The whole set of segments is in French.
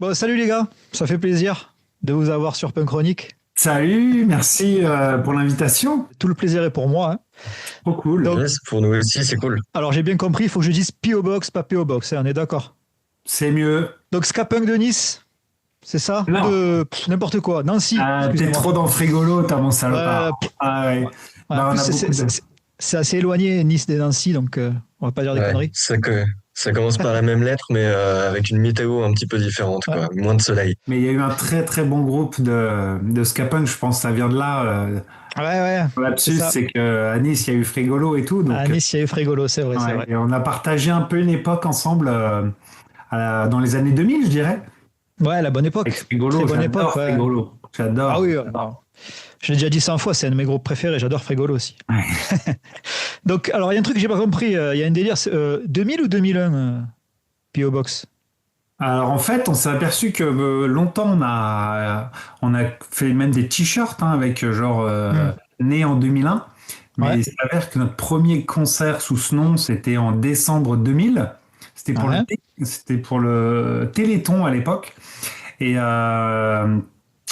Bon, salut les gars, ça fait plaisir de vous avoir sur Punk Chronique. Salut, merci pour l'invitation. Tout le plaisir est pour moi, hein. Trop cool. Donc, Yes, pour nous aussi, c'est cool. alors j'ai bien compris, il faut que je dise P.O. Box, pas P.O. Box, hein, on est d'accord. C'est mieux. Donc Ska Punk de Nice, c'est ça? Non, N'importe quoi, Nancy, t'es excusez-moi. trop dans le frigolo, t'as mon salopard. Pff, Ah ouais. ouais, en Bah, plus, on a beaucoup de. c'est assez éloigné, Nice des Nancy, donc on va pas dire des Ouais, conneries. ça commence par la même lettre, mais avec une météo un petit peu différente, Ouais, quoi. Moins de soleil. Mais il y a eu un très très bon groupe de ska punk, je pense, ça vient de là. ouais, c'est Lapsus, ça. c'est qu'à Nice, il y a eu Frigolo et tout. À Donc, Nice, il y a eu Frégolo, c'est vrai, c'est ouais. vrai. Et on a partagé un peu une époque ensemble dans les années 2000, je dirais. Ouais, la bonne Avec époque, très Frigolo, bonne époque, j'adore ouais. Frigolo. Ah J'adore. oui, non. Je l'ai déjà dit 100 fois, c'est un de mes groupes préférés, j'adore Frégolo aussi. Ouais. Donc, alors, il y a un truc que j'ai pas compris. Il y a un délire. 2000 ou 2001, P.O. Box? Alors en fait, on s'est aperçu que longtemps on a fait même des t-shirts avec Hmm. né en 2001, Ouais, mais il s'avère que notre premier concert sous ce nom, c'était en décembre 2000. C'était pour ouais. c'était pour le Téléthon à l'époque et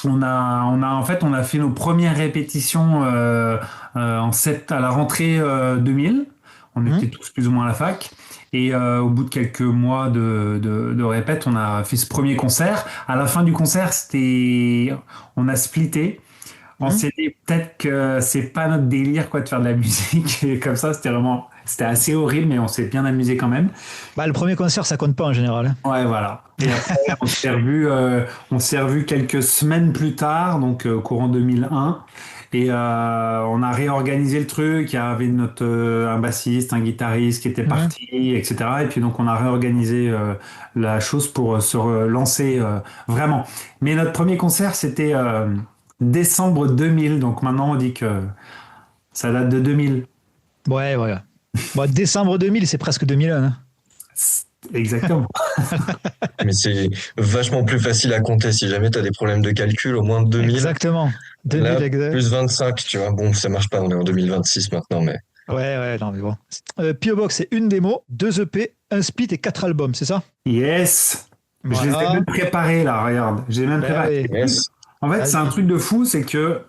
on a fait nos premières répétitions à la rentrée 2000. On Hmm. était tous plus ou moins à la fac. Et au bout de quelques mois de répète, on a fait ce premier concert. À la fin du concert, on a splitté. On Hmm. s'est dit peut-être que c'est pas notre délire quoi de faire de la musique. Et comme ça, c'était assez horrible, mais on s'est bien amusé quand même. Bah, le premier concert, ça compte pas en général, hein. Ouais, voilà. Et après, on s'est revu quelques semaines plus tard, donc courant 2001. Et on a réorganisé le truc. Il y avait un bassiste, un guitariste qui était Hmm. parti, etc. Et puis donc on a réorganisé la chose pour se relancer vraiment. Mais notre premier concert, c'était décembre 2000. Donc maintenant on dit que ça date de 2000. Ouais, ouais. Bon, décembre 2000, c'est presque 2001, hein. Exactement. Mais c'est vachement plus facile à compter si jamais tu as des problèmes de calcul, au moins 2000. Exactement. 2000 Là, exact. plus 25, tu vois. Bon, ça marche pas, on est en 2026 maintenant, mais Ouais, ouais, non, mais bon. P.O. Box, c'est une démo, deux EP, un split et quatre albums, c'est ça? Yes. Je les ai Voilà. même préparés là, regarde. J'ai même Ben préparé. oui. yes. En fait, c'est un Vas-y. truc de fou, c'est que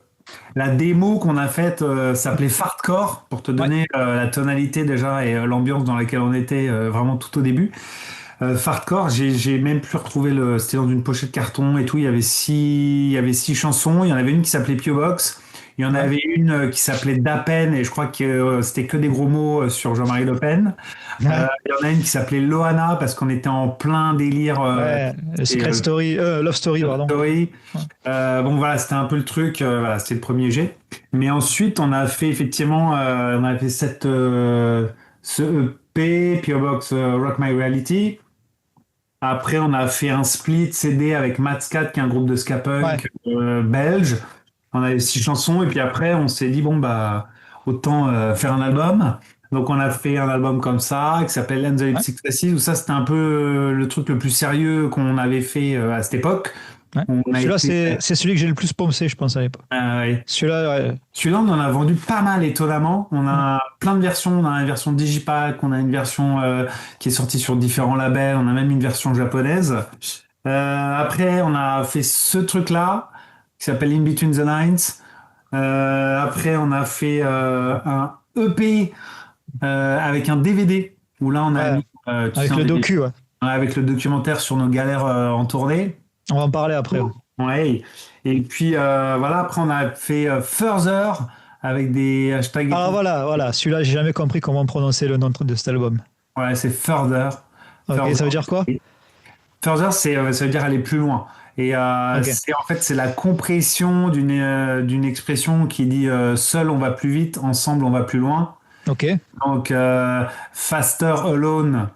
la démo qu'on a faite s'appelait Fartcore, pour te Ouais. donner la tonalité déjà et l'ambiance dans laquelle on était vraiment tout au début. Fartcore, j'ai même pu retrouver c'était dans une pochette carton et tout. Il y avait 6 chansons. Il y en avait une qui s'appelait Pio Box. Il y en Ouais. avait une qui s'appelait Dapen et je crois que c'était que des gros mots sur Jean-Marie Le Pen. Ouais. Il y en a une qui s'appelait Loana parce qu'on était en plein délire. Ouais. Et, Secret Story, Love Story, Love pardon. Story. Ouais. Bon voilà, c'était un peu le truc, voilà, c'était le premier jet. Mais ensuite, on a fait effectivement, on a fait ce EP, P.O. Box Rock My Reality. Après, on a fait un split CD avec Matscat, qui est un groupe de ska Ouais. punk belge. On avait 6 chansons et puis après, on s'est dit bon bah autant faire un album. Donc on a fait un album comme ça qui s'appelle End the Ouais. Lipstick Sassis, où ça c'était un peu le truc le plus sérieux qu'on avait fait à cette époque. Ouais. On a Celui-là, été c'est celui que j'ai le plus poncé, je pense, à l'époque. ouais. Celui-là, ouais. Celui-là, on en a vendu pas mal, étonnamment. On Mm. a plein de versions. On a une version Digipack, on a une version qui est sortie sur différents labels, on a même une version japonaise. Après, on a fait ce truc-là, qui s'appelle In Between the Lines. Après, on a fait un EP avec un DVD, où là, on a Ouais. mis, tu sais, Avec le docu, ouais. avec le documentaire sur nos galères en tournée. On va en parler après, ouais. Ouais. Et puis voilà, après on a fait Further avec des hashtags et Alors tout. voilà, voilà. Celui-là, j'ai jamais compris comment prononcer le nom de cet album. Ouais, c'est Further. Ok, Further, ça veut dire quoi? Further, ça veut dire aller plus loin. Et Ok. c'est la compression d'une expression qui dit seul on va plus vite, ensemble on va plus loin. Ok. Donc faster alone,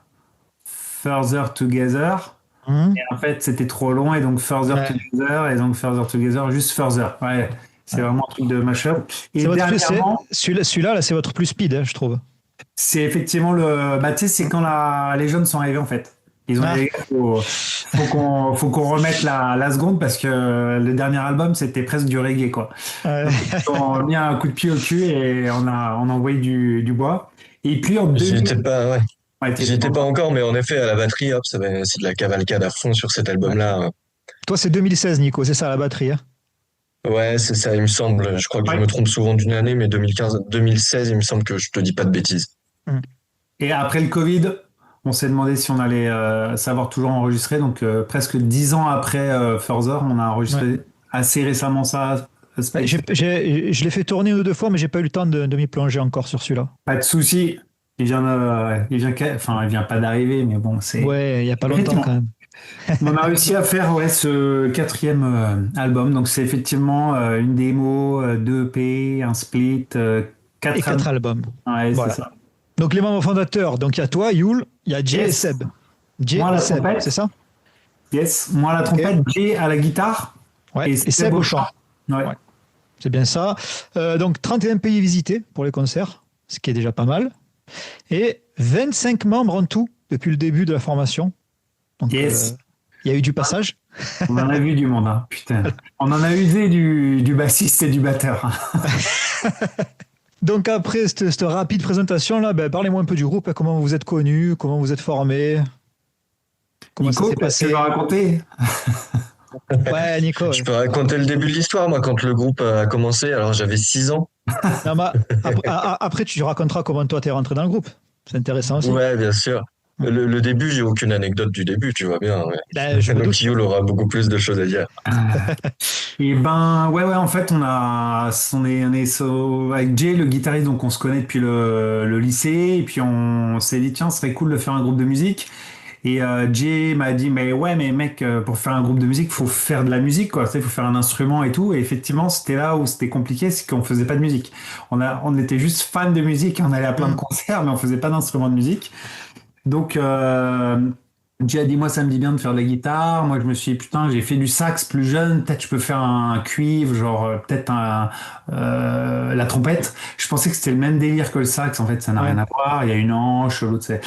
further together. Mhm. Et en fait, c'était trop long et donc further Ouais. together et donc further together, juste further. Ouais, c'est Ouais. vraiment un truc de mashup. Et C'est votre plus, dernièrement, celui-là, là, c'est votre plus speed, hein, je trouve. c'est effectivement bah, tu sais, c'est quand les jeunes sont arrivés en fait. Ils ont dit, Ah, les gars, faut qu'on remette la seconde parce que le dernier album, c'était presque du reggae, quoi. ouais. Donc, ils ont mis un coup de pied au cul et on a envoyé du bois. Et puis en J'y 2000, étais pas, ouais. Ouais, J'y étais pas encore, mais en effet, à la batterie, hop, c'est de la cavalcade à fond sur cet Ouais. album-là. Toi, c'est 2016, Nico, c'est ça la batterie. Hein. Ouais, c'est ça, il me semble. Je crois que je Ouais. me trompe souvent d'une année, mais 2015, 2016, il me semble que je te dis pas de bêtises. Hmm. Et après le Covid, on s'est demandé si on allait savoir toujours enregistrer. Donc presque 10 ans après Further, on a Ouais. enregistré assez récemment ça. Ouais, Space. je l'ai fait tourner une ou deux fois, mais j'ai pas eu le temps de m'y plonger encore sur celui-là. Pas de souci. Enfin, il vient pas d'arriver, mais bon, c'est. Ouais, il y a pas longtemps quand Effectivement, même. on a réussi à faire ouais, ce quatrième album. Donc c'est effectivement une démo, deux EP, un split, Et quatre quatre albums. albums. Ouais, c'est Voilà. ça. Donc les membres fondateurs, donc il y a toi, Yul, il y a Jay et Yes. Seb. Jay Moi à et la Seb, c'est trompette. ça? Yes. Moi à la Ok. trompette, Jay à la guitare Ouais. et Et Seb Seb au au chant. chant. Ouais. Ouais. C'est bien ça. Donc 31 pays visités pour les concerts, ce qui est déjà pas mal. Et 25 membres en tout depuis le début de la formation. Donc Yes. il y a eu du passage. On en a vu du monde, hein. Putain. On en a usé du bassiste et du batteur. Donc après cette rapide présentation là, ben, parlez-moi un peu du groupe, comment vous êtes connus, comment vous êtes formés, comment ça Nico, s'est qu'est-ce que tu veux passé. raconter? Ouais, Nico. Je peux raconter le début de l'histoire, moi, quand le groupe a commencé. Alors, j'avais 6 ans. Non, mais après, tu raconteras comment toi t'es rentré dans le groupe. C'est intéressant aussi. Ouais, bien sûr. Ouais. Le début, j'ai aucune anecdote du début, tu vois bien. Ben, je Ouais. me Donc, doute. Yul aura beaucoup plus de choses à dire. Et ben, ouais, en fait, avec Jay, le guitariste, donc on se connaît depuis le lycée, et puis on s'est dit, tiens, ce serait cool de faire un groupe de musique. Et Jay m'a dit, mais ouais, mais mec, pour faire un groupe de musique, faut faire de la musique, quoi. Tu sais, faut faire un instrument et tout. Et effectivement, c'était là où c'était compliqué, c'est qu'on faisait pas de musique. On était juste fans de musique, on allait à plein de Mm. concerts, mais on faisait pas d'instrument de musique. Donc, Jay a dit, moi, ça me dit bien de faire de la guitare. Moi, je me suis dit, putain, j'ai fait du sax plus jeune. Peut-être je peux faire un cuivre, genre, peut-être la trompette. Je pensais que c'était le même délire que le sax. En fait, ça n'a Ouais. rien à voir. Il y a une hanche, l'autre, c'est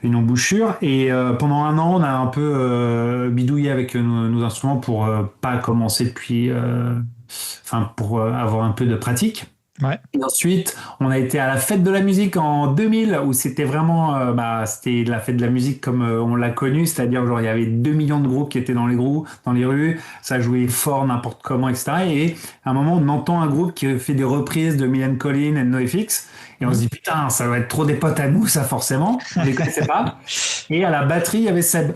une embouchure. Et pendant un an, on a un peu bidouillé avec nos instruments pour pas commencer depuis, enfin, pour avoir un peu de pratique. Ouais. Et ensuite, on a été à la fête de la musique en 2000 où c'était vraiment c'était la fête de la musique comme on l'a connue, c'est-à-dire genre il y avait 2 millions de groupes qui étaient dans les rues, ça jouait fort n'importe comment, etc. Et à un moment, on entend un groupe qui fait des reprises de Millen Collins et NoFX et on se dit putain, ça va être trop des potes à nous, ça forcément. On les connaissait pas. Et à la batterie, il y avait Seb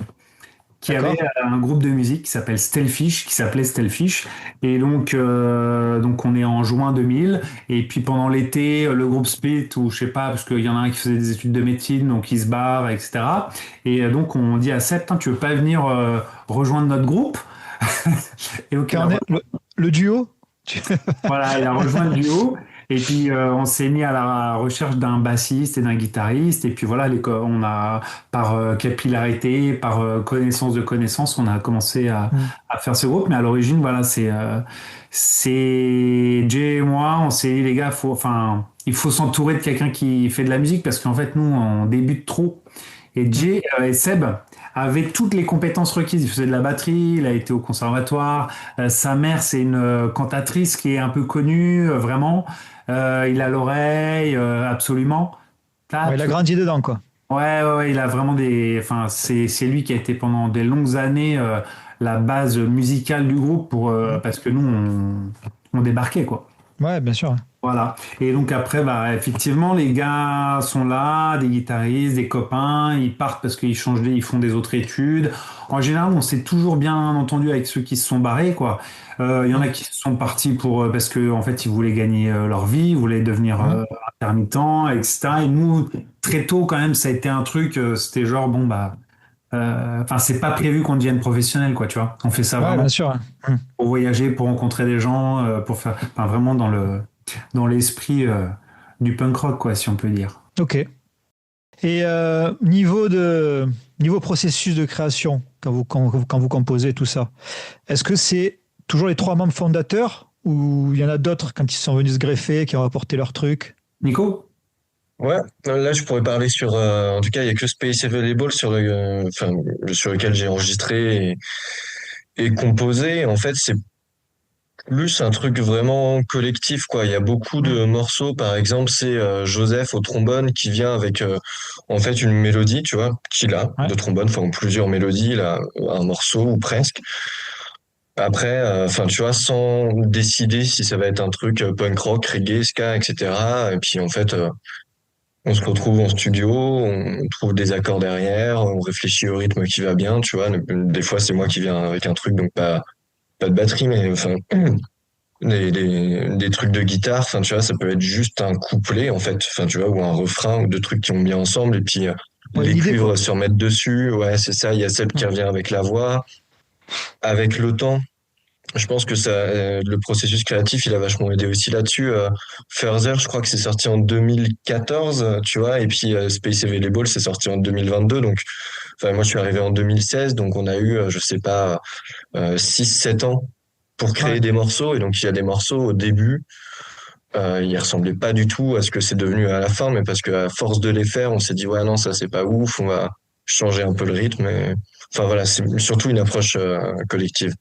qui avait D'accord. un groupe de musique qui s'appelle Stellfish, qui s'appelait Stellfish. Et donc on est en juin 2000. Et puis pendant l'été, le groupe split, ou je sais pas, parce qu'il y en a un qui faisait des études de médecine, donc il se barre, etc. Et donc on dit à Seb, tu veux pas venir rejoindre notre groupe? Et donc Quand on est- le duo. voilà, il a rejoint le duo. Et puis on s'est mis à la recherche d'un bassiste et d'un guitariste. Et puis voilà, on a par capillarité, par connaissance de connaissances, on a commencé Mm. à faire ce groupe. Mais à l'origine, voilà, c'est Jay et moi. On s'est dit les gars, il faut s'entourer de quelqu'un qui fait de la musique parce qu'en fait nous on débute trop. Et Jay et Seb avaient toutes les compétences requises. Il faisait de la batterie, il a été au conservatoire. Sa mère, c'est une cantatrice qui est un peu connue, vraiment. Il a l'oreille, absolument. Ouais, il a grandi dedans, quoi. Ouais, il a vraiment Enfin, c'est lui qui a été pendant des longues années la base musicale du groupe parce que nous, on débarquait, quoi. Ouais, bien sûr. Voilà. Et donc après, effectivement, les gars sont là, des guitaristes, des copains, ils partent parce ils font des autres études. En général, on s'est toujours bien entendu avec ceux qui se sont barrés, quoi. Il y en a qui sont partis parce que en fait, ils voulaient gagner leur vie, ils voulaient devenir Mm. intermittents, etc. Et nous, très tôt, quand même, ça a été un truc, c'était genre, bon, enfin, c'est pas prévu qu'on devienne professionnel, quoi, tu vois. On fait ça Ouais, vraiment bien sûr. Mm. pour voyager, pour rencontrer des gens, pour faire, enfin, vraiment dans l'esprit du punk rock, quoi, si on peut dire. Ok. Et niveau processus de création, quand vous composez tout ça, est-ce que c'est toujours les trois membres fondateurs ou il y en a d'autres quand ils sont venus se greffer, qui ont apporté leur truc? Nico? Ouais, là, je pourrais parler sur. En tout cas, il y a que Space Available sur lequel j'ai enregistré et composé. En fait, c'est Lui, c'est un truc vraiment collectif, quoi. Il y a beaucoup Hmm. de morceaux, par exemple, c'est Joseph au trombone qui vient avec en fait une mélodie, tu vois, qu'il a Ouais. de trombone, enfin plusieurs mélodies, il a un morceau ou presque. Après, enfin, tu vois, sans décider si ça va être un truc punk rock, reggae, ska, etc. Et puis en fait, on se retrouve en studio, on trouve des accords derrière, on réfléchit au rythme qui va bien, tu vois. Des fois, c'est moi qui viens avec un truc, donc pas de batterie, mais enfin des trucs de guitare, enfin tu vois, ça peut être juste un couplet en fait, enfin tu vois, ou un refrain ou deux trucs qui ont mis ensemble et puis Ouais, une les idée, cuivres quoi. se remettent dessus, ouais c'est ça, il y a Seb qui Hmm. revient avec la voix, avec le temps. Je pense que ça, le processus créatif, il a vachement aidé aussi là-dessus. Further, je crois que c'est sorti en 2014, tu vois, et puis Space Available, c'est sorti en 2022, donc enfin moi je suis arrivé en 2016, donc on a eu, je sais pas, 6-7 ans pour Ouais. créer des morceaux, et donc il y a des morceaux au début il ressemblait pas du tout à ce que c'est devenu à la fin, mais parce qu'à force de les faire, on s'est dit ouais non ça c'est pas ouf, on va changer un peu le rythme. Enfin voilà, c'est surtout une approche collective.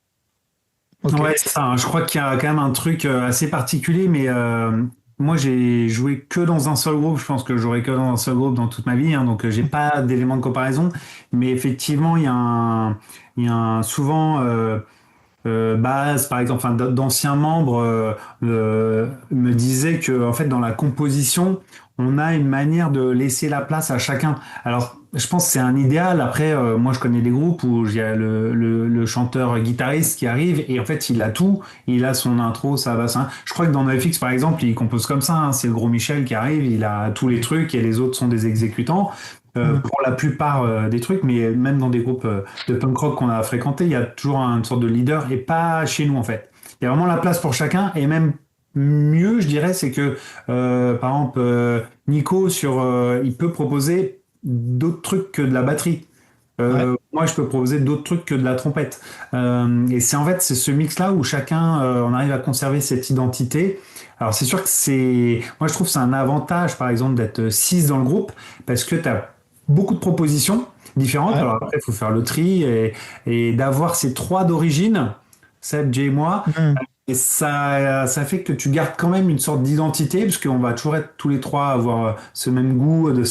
Ok. Ouais, c'est ça, hein. Je crois qu'il y a quand même un truc assez particulier, mais moi j'ai joué que dans un seul groupe. Je pense que j'aurai que dans un seul groupe dans toute ma vie, hein, donc j'ai pas d'éléments de comparaison. Mais effectivement, il y a souvent Baz, par exemple, enfin, d'anciens membres me disaient que, en fait, dans la composition, on a une manière de laisser la place à chacun. Alors, je pense que c'est un idéal. Après, moi, je connais des groupes où il y a le chanteur guitariste qui arrive et en fait, il a tout. Il a son intro, ça va, ça. Je crois que dans NoFX, par exemple, il compose comme ça, hein. C'est le gros Michel qui arrive, il a tous les trucs et les autres sont des exécutants. Hmm. Pour la plupart des trucs, mais même dans des groupes de punk rock qu'on a fréquenté, il y a toujours une sorte de leader et pas chez nous en fait. Il y a vraiment la place pour chacun et même mieux, je dirais, c'est que par exemple Nico il peut proposer d'autres trucs que de la batterie. Ouais. Moi, je peux proposer d'autres trucs que de la trompette. Et c'est en fait c'est ce mix-là où chacun on arrive à conserver cette identité. Alors c'est sûr que moi je trouve que c'est un avantage par exemple d'être 6 dans le groupe parce que tu as beaucoup de propositions différentes. Ouais. Alors après, il faut faire le tri et d'avoir ces trois d'origine, Seb, Jay et moi. Hmm. Et ça fait que tu gardes quand même une sorte d'identité, parce qu'on va toujours être tous les trois avoir ce même goût un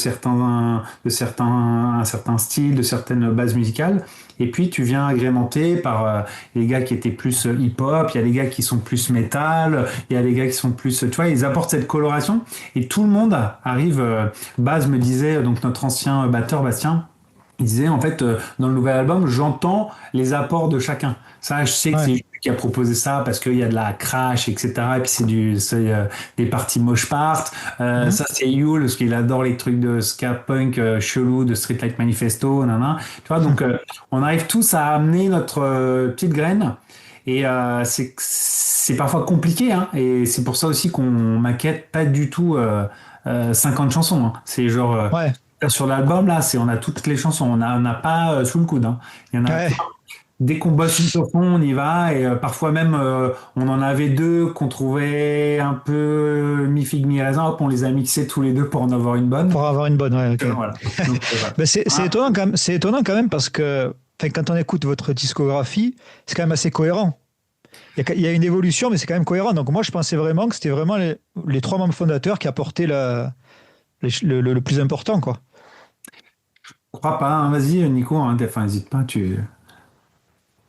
certain style, de certaines bases musicales. Et puis tu viens agrémenter par les gars qui étaient plus hip-hop, il y a les gars qui sont plus metal, il y a les gars qui sont plus, tu vois, ils apportent cette coloration et tout le monde arrive. Baz me disait, donc notre ancien batteur Bastien, il disait en fait dans le nouvel album, j'entends les apports de chacun. Ça, je sais que c'est Ouais. lui qui a proposé ça parce qu'il y a de la crash, etc. Et puis c'est des parties moche part. Hmm. Ça, c'est Yule parce qu'il adore les trucs de ska punk chelou, de Street Light Manifesto, nanana. Tu vois, donc on arrive tous à amener notre petite graine. Et c'est parfois compliqué, hein, et c'est pour ça aussi qu'on maquette pas du tout 50 chansons, hein. C'est genre Ouais. sur l'album, là, on a toutes les chansons. On n'a pas sous le coude, hein. Il y en a, Ouais. dès qu'on bosse une chanson, on y va. Et parfois même, on en avait deux qu'on trouvait un peu mi-figue, mi-raisin. Hop, on les a mixés tous les deux pour en avoir une bonne. Pour avoir une bonne. Ouais, ok. Voilà. Donc, voilà. Ben, c'est Ah, étonnant quand même. C'est étonnant quand même parce que enfin, quand on écoute votre discographie, c'est quand même assez cohérent. Il y a une évolution, mais c'est quand même cohérent. Donc moi, je pensais vraiment que c'était vraiment les trois membres fondateurs qui apportaient le plus important, quoi. je crois pas, hein. Vas-y, Nico, hein, enfin, n'hésite pas.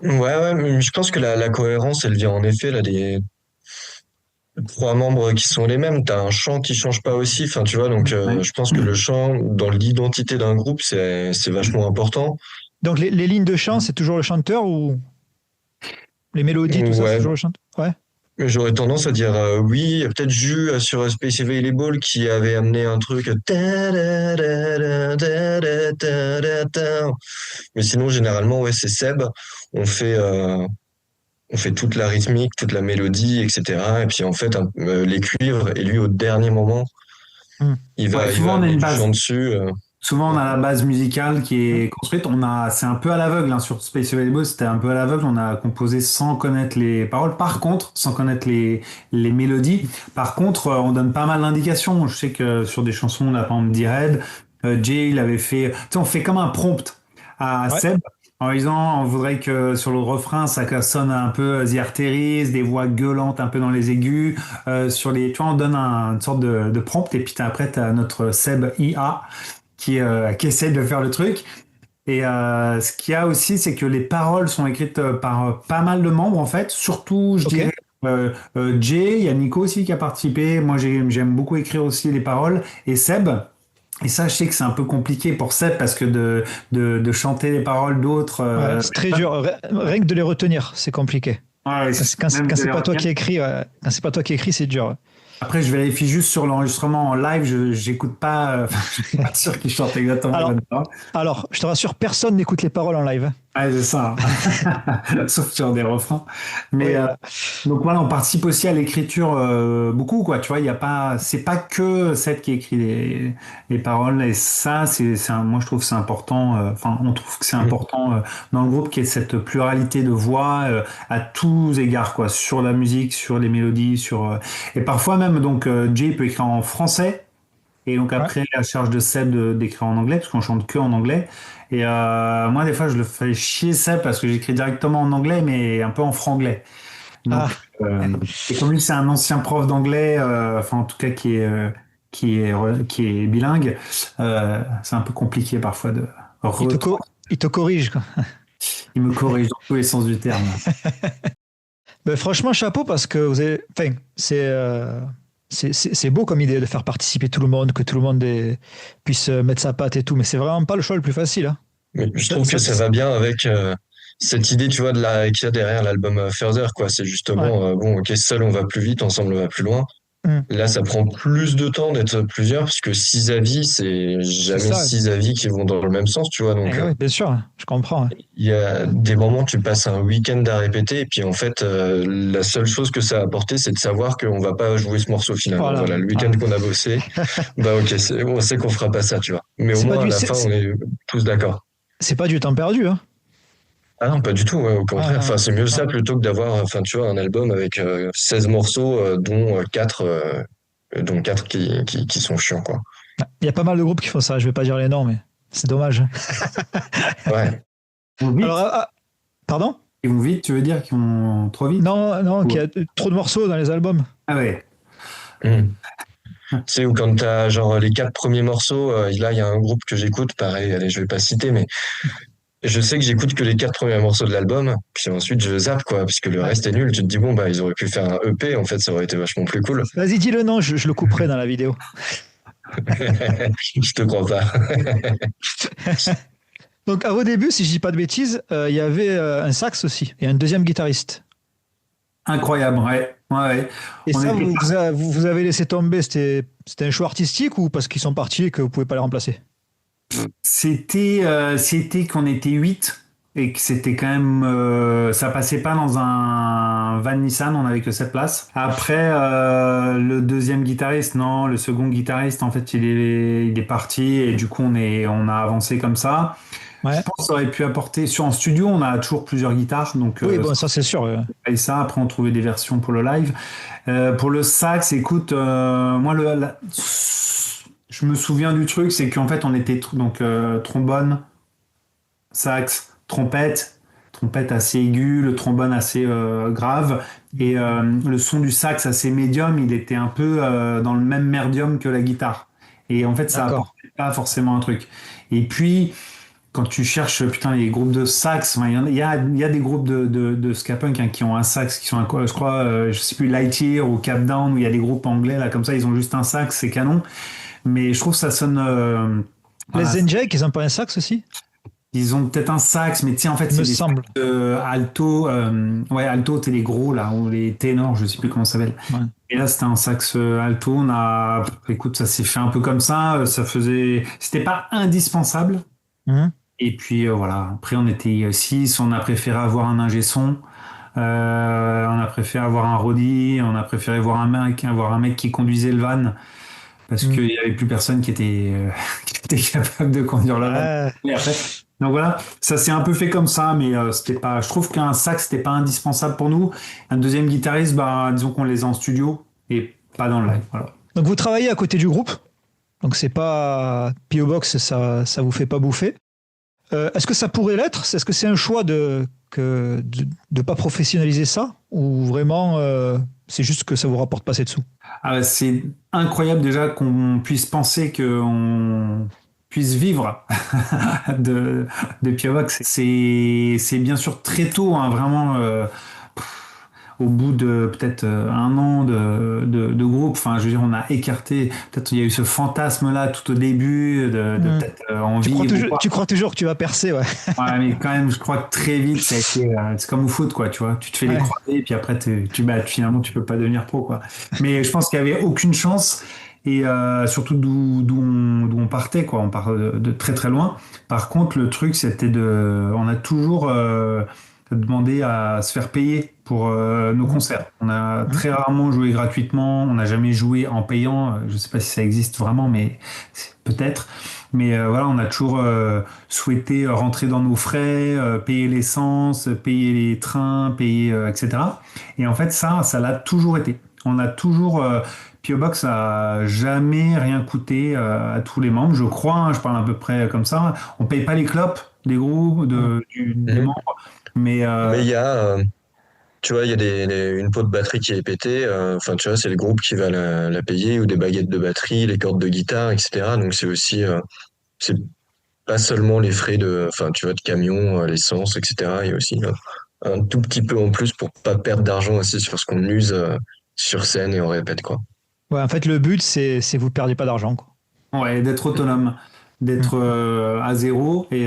Ouais, mais je pense que la cohérence, elle vient en effet là des trois membres qui sont les mêmes. T'as un chant qui change pas aussi, enfin tu vois, donc Ouais. je pense que le chant dans l'identité d'un groupe, c'est vachement important. Donc les lignes de chant, c'est toujours le chanteur ou les mélodies, tout ça, c'est Ouais, toujours le chanteur? Ouais. j'aurais tendance à dire oui. Il y a peut-être Jus sur Space Available qui avait amené un truc. Mais sinon, généralement, ouais, c'est Seb. On fait, euh, on fait toute la rythmique, toute la mélodie, etc. Et puis en fait, les cuivres. Et lui, au dernier moment, Hmm. Ouais, il va souvent on a amener une du chant base. dessus. Souvent, on a la base musicale qui est construite. C'est un peu à l'aveugle, hein, sur Space Available, c'était un peu à l'aveugle. On a composé sans connaître les paroles. Par contre, sans connaître les mélodies. Par contre, on donne pas mal d'indications. Je sais que sur des chansons, on a par exemple D-Red, Jay, il avait fait, tu sais, on fait comme un prompt à Ouais. Seb. En disant, on voudrait que sur le refrain, ça sonne un peu The Arteries, des voix gueulantes un peu dans les aigus. Sur les, tu vois, on donne une sorte de prompt et puis après, tu as notre Seb IA qui essaie de faire le truc. Et ce qu'il y a aussi, c'est que les paroles sont écrites par pas mal de membres, en fait. Surtout, je Ok. dirais, Jay, il y a Nico aussi qui a participé. Moi, j'aime beaucoup écrire aussi les paroles. Et Seb. Et ça, je sais que c'est un peu compliqué pour Seb parce que de chanter les paroles d'autres. Ouais, c'est très dur. Rien que de les retenir, c'est compliqué. Ouais, même Quand de c'est les pas toi retenir. qui écris, ouais. Quand c'est pas toi qui écris, c'est dur. Ouais. Après, je vérifie juste sur l'enregistrement en live. J'écoute pas. Je suis pas sûr qu'il chante exactement les Alors, bonnes paroles. alors, je te rassure, personne n'écoute les paroles en live. Hein. Ouais, c'est ça. Sauf sur des refrains. Mais Oui, voilà. donc voilà, on participe aussi à l'écriture beaucoup, quoi. Tu vois, il y a pas, c'est pas que Seth qui écrit les paroles. Et ça, moi, je trouve que c'est important. Enfin, on trouve que c'est Mm. important dans le groupe qu'il y ait cette pluralité de voix à tous égards, quoi. Sur la musique, sur les mélodies, et parfois même, donc, Jay peut écrire en français. Et donc Ouais. après, la charge de Seb d'écrire en anglais, parce qu'on chante que en anglais. Et moi, des fois, je le fais chier Seb parce que j'écris directement en anglais, mais un peu en franglais. Donc, Ah, et comme lui, c'est un ancien prof d'anglais, enfin en tout cas qui est bilingue, c'est un peu compliqué parfois de il te corrige, quoi. Il me corrige dans tous les sens du terme. Ben, franchement, chapeau parce que vous avez. Enfin, c'est beau comme idée de faire participer tout le monde, que tout le monde puisse mettre sa patte et tout, mais c'est vraiment pas le choix le plus facile. Hein. Mais je Ça- trouve que ça- ça va bien avec cette idée, tu vois, qu'il y a derrière l'album Further, quoi. C'est ouais. justement, bon, ok, seul on va plus vite, ensemble on va plus loin. Hum. Là, ça prend plus de temps d'être plusieurs, parce que six avis, c'est C'est jamais ça. six avis qui vont dans le même sens, tu vois. Donc, Eh oui, bien sûr, hein, je comprends. Hein. il y a des moments, tu passes un week-end à répéter, et puis en fait, la seule chose que ça a apporté, c'est de savoir qu'on va pas jouer ce morceau finalement. Voilà. Voilà, le week-end Voilà. qu'on a bossé, bah ok, on sait qu'on fera pas ça, tu vois. Mais au C'est pas moins à du, la fin, on est tous d'accord. c'est pas du temps perdu. Hein. Ah non, pas du tout, ouais, au Ouais, contraire. Enfin, c'est mieux ouais. ça plutôt que d'avoir, enfin, tu vois, un album avec 16 morceaux, dont 4 qui sont chiants, quoi. Il y a pas mal de groupes qui font ça. Je vais pas dire les noms, mais c'est dommage. Ouais. Ils vont Alors, vite, pardon? ils vont vite, tu veux dire qu'ils vont trop vite? Non, non, qu'il y a trop de morceaux dans les albums. Ah ouais. Hmm. Tu sais, ou quand t'as genre les 4 premiers morceaux, là, il y a un groupe que j'écoute, pareil, allez, je vais pas citer, mais je sais que j'écoute que les 4 premiers morceaux de l'album, puis ensuite je zappe, quoi, puisque le Ouais. reste est nul. Tu te dis, bon, bah, ils auraient pu faire un EP, en fait, ça aurait été vachement plus cool. Vas-y, dis le nom, je le couperai dans la vidéo. Je te crois pas. Donc, à vos débuts, si je dis pas de bêtises, il y avait un sax aussi et un deuxième guitariste. Incroyable, ouais. Ouais, ouais. Et On ça, était vous avez laissé tomber, c'était un choix artistique ou parce qu'ils sont partis et que vous pouvez pas les remplacer? C'était qu'on était 8 et que c'était quand même ça passait pas dans un van Nissan, on avait que 7 places. Après le deuxième guitariste, non, le second guitariste en fait il est parti et du coup on a avancé comme ça. Je Ouais. pense que ça aurait pu apporter en studio, on a toujours plusieurs guitares donc Oui, bon, ça c'est sûr. et ça après on trouvait des versions pour le live. Pour le sax, écoute, moi je me souviens du truc, c'est qu'en fait on était donc trombone, sax, trompette assez aiguë, le trombone assez grave et le son du sax assez médium, il était un peu dans le même merdium que la guitare. Et en fait ça D'accord. apportait pas forcément un truc. Et puis quand tu cherches putain les groupes de sax, enfin, il y a des groupes de ska punk hein, qui ont un sax, qui sont je crois, je sais plus Lightyear ou Cap Down où il y a des groupes anglais là comme ça, ils ont juste un sax, c'est canon. Mais je trouve que ça sonne, Les voilà, Zenjake, ils ont pas un sax aussi? ils ont peut-être un sax, mais tiens en fait Il c'est me des sax semble. alto, ouais alto, t'es les gros là ou les ténors, je sais plus comment ça s'appelle. Ouais. Et là c'était un sax alto, écoute ça s'est fait un peu comme ça, c'était pas indispensable. Mhm. Et puis voilà, après on était 6, on a préféré avoir un ingé son, on a préféré avoir un roadie, on a préféré avoir un mec qui conduisait le van parce Mhm. qu'il n'y avait plus personne qui était capable de conduire le van. Ouais. Et après, donc voilà, ça s'est un peu fait comme ça, mais c'était pas. Je trouve qu'un sax c'était pas indispensable pour nous. Un deuxième guitariste, bah disons qu'on les a en studio et pas dans le live. Voilà. Donc vous travaillez à côté du groupe. Donc c'est pas P.O. Box, ça vous fait pas bouffer. Est-ce que ça pourrait l'être? Est-ce que c'est un choix de pas professionnaliser ça? Ou vraiment, c'est juste que ça vous rapporte pas assez de sous? Ah, c'est incroyable déjà qu'on puisse penser qu'on puisse vivre de, de Piovox. C'est bien sûr très tôt, hein, vraiment. Au bout de peut-être un an de groupe, enfin, je veux dire, on a écarté, peut-être il y a eu ce fantasme-là tout au début de Hmm. peut-être en vivre ou Tu quoi. crois toujours que tu vas percer, ouais. Ouais, mais quand même, je crois que très vite, ça a été, c'est comme au foot, quoi, tu vois. Tu te fais les Ouais. croisés, et puis après, finalement, tu peux pas devenir pro, quoi. Mais je pense qu'il y avait aucune chance, et surtout d'où on partait, quoi. On part de très très loin. Par contre, le truc, on a toujours demandé à se faire payer pour nos Mhm. concerts. On a Mhm. très rarement joué gratuitement, on n'a jamais joué en payant. Je sais pas si ça existe vraiment, mais peut-être. Mais voilà, on a toujours souhaité rentrer dans nos frais, payer l'essence, payer les trains, payer, etc. Et en fait, ça l'a toujours été. On a toujours, P.O. Box a jamais rien coûté à tous les membres, je crois, hein, je parle à peu près comme ça. On paye pas les clopes des groupes, des Mhm. membres, mais Mais il y a, tu vois, il y a une peau de batterie qui est pétée. Enfin, tu vois, c'est le groupe qui va la payer ou des baguettes de batterie, les cordes de guitare, etc. Donc c'est aussi, c'est pas seulement les frais enfin, tu vois, de camion, l'essence, etc. Il y a aussi un tout petit peu en plus pour pas perdre d'argent aussi sur ce qu'on use sur scène et on répète, quoi. Ouais, en fait, le but, c'est que vous ne perdiez pas d'argent, quoi. ouais, d'être autonome, Mm. d'être à zéro et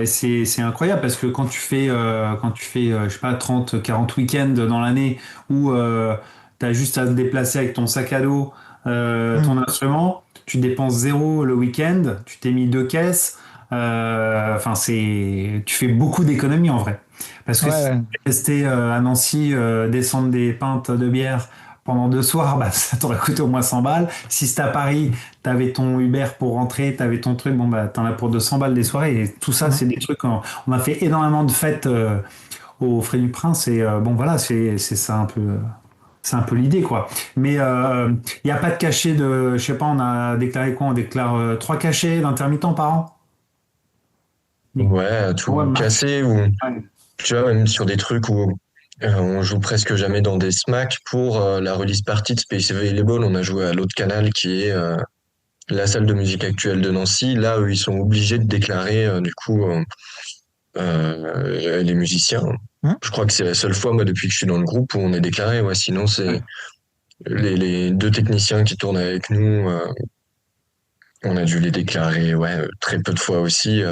c'est incroyable parce que quand tu fais je sais pas 30 40 week-ends dans l'année où tu as juste à te déplacer avec ton sac à dos, ton Mm. instrument, tu dépenses zéro le week-end, tu t'es mis deux caisses, enfin tu fais beaucoup d'économies en vrai parce Ouais, que si ouais. tu resté à Nancy descendre des pintes de bière pendant deux soirs, bah, ça t'aurait coûté au moins 100 balles. Si c'était à Paris, t'avais ton Uber pour rentrer, t'avais ton truc, bon bah t'en as pour 200 balles des soirées. Et tout ça, Mm. c'est des trucs. On a fait énormément de fêtes au Frais du Prince et bon voilà, c'est ça un peu. C'est un peu l'idée, quoi. Mais il n'y a pas de cachet de. Je sais pas, on a déclaré quoi? On déclare trois cachets d'intermittents par an? Ouais, à Ouais, tout casser ou, tu vois, même sur des trucs où on joue presque jamais dans des smacks pour la release party de Space Available, on a joué à l'autre canal qui est la salle de musique actuelle de Nancy. Là, eux, ils sont obligés de déclarer du coup les musiciens. Mm. Je crois que c'est la seule fois, moi, depuis que je suis dans le groupe, où on est déclaré. Ouais, sinon, c'est ouais. les deux techniciens qui tournent avec nous. On a dû les déclarer, ouais, très peu de fois aussi.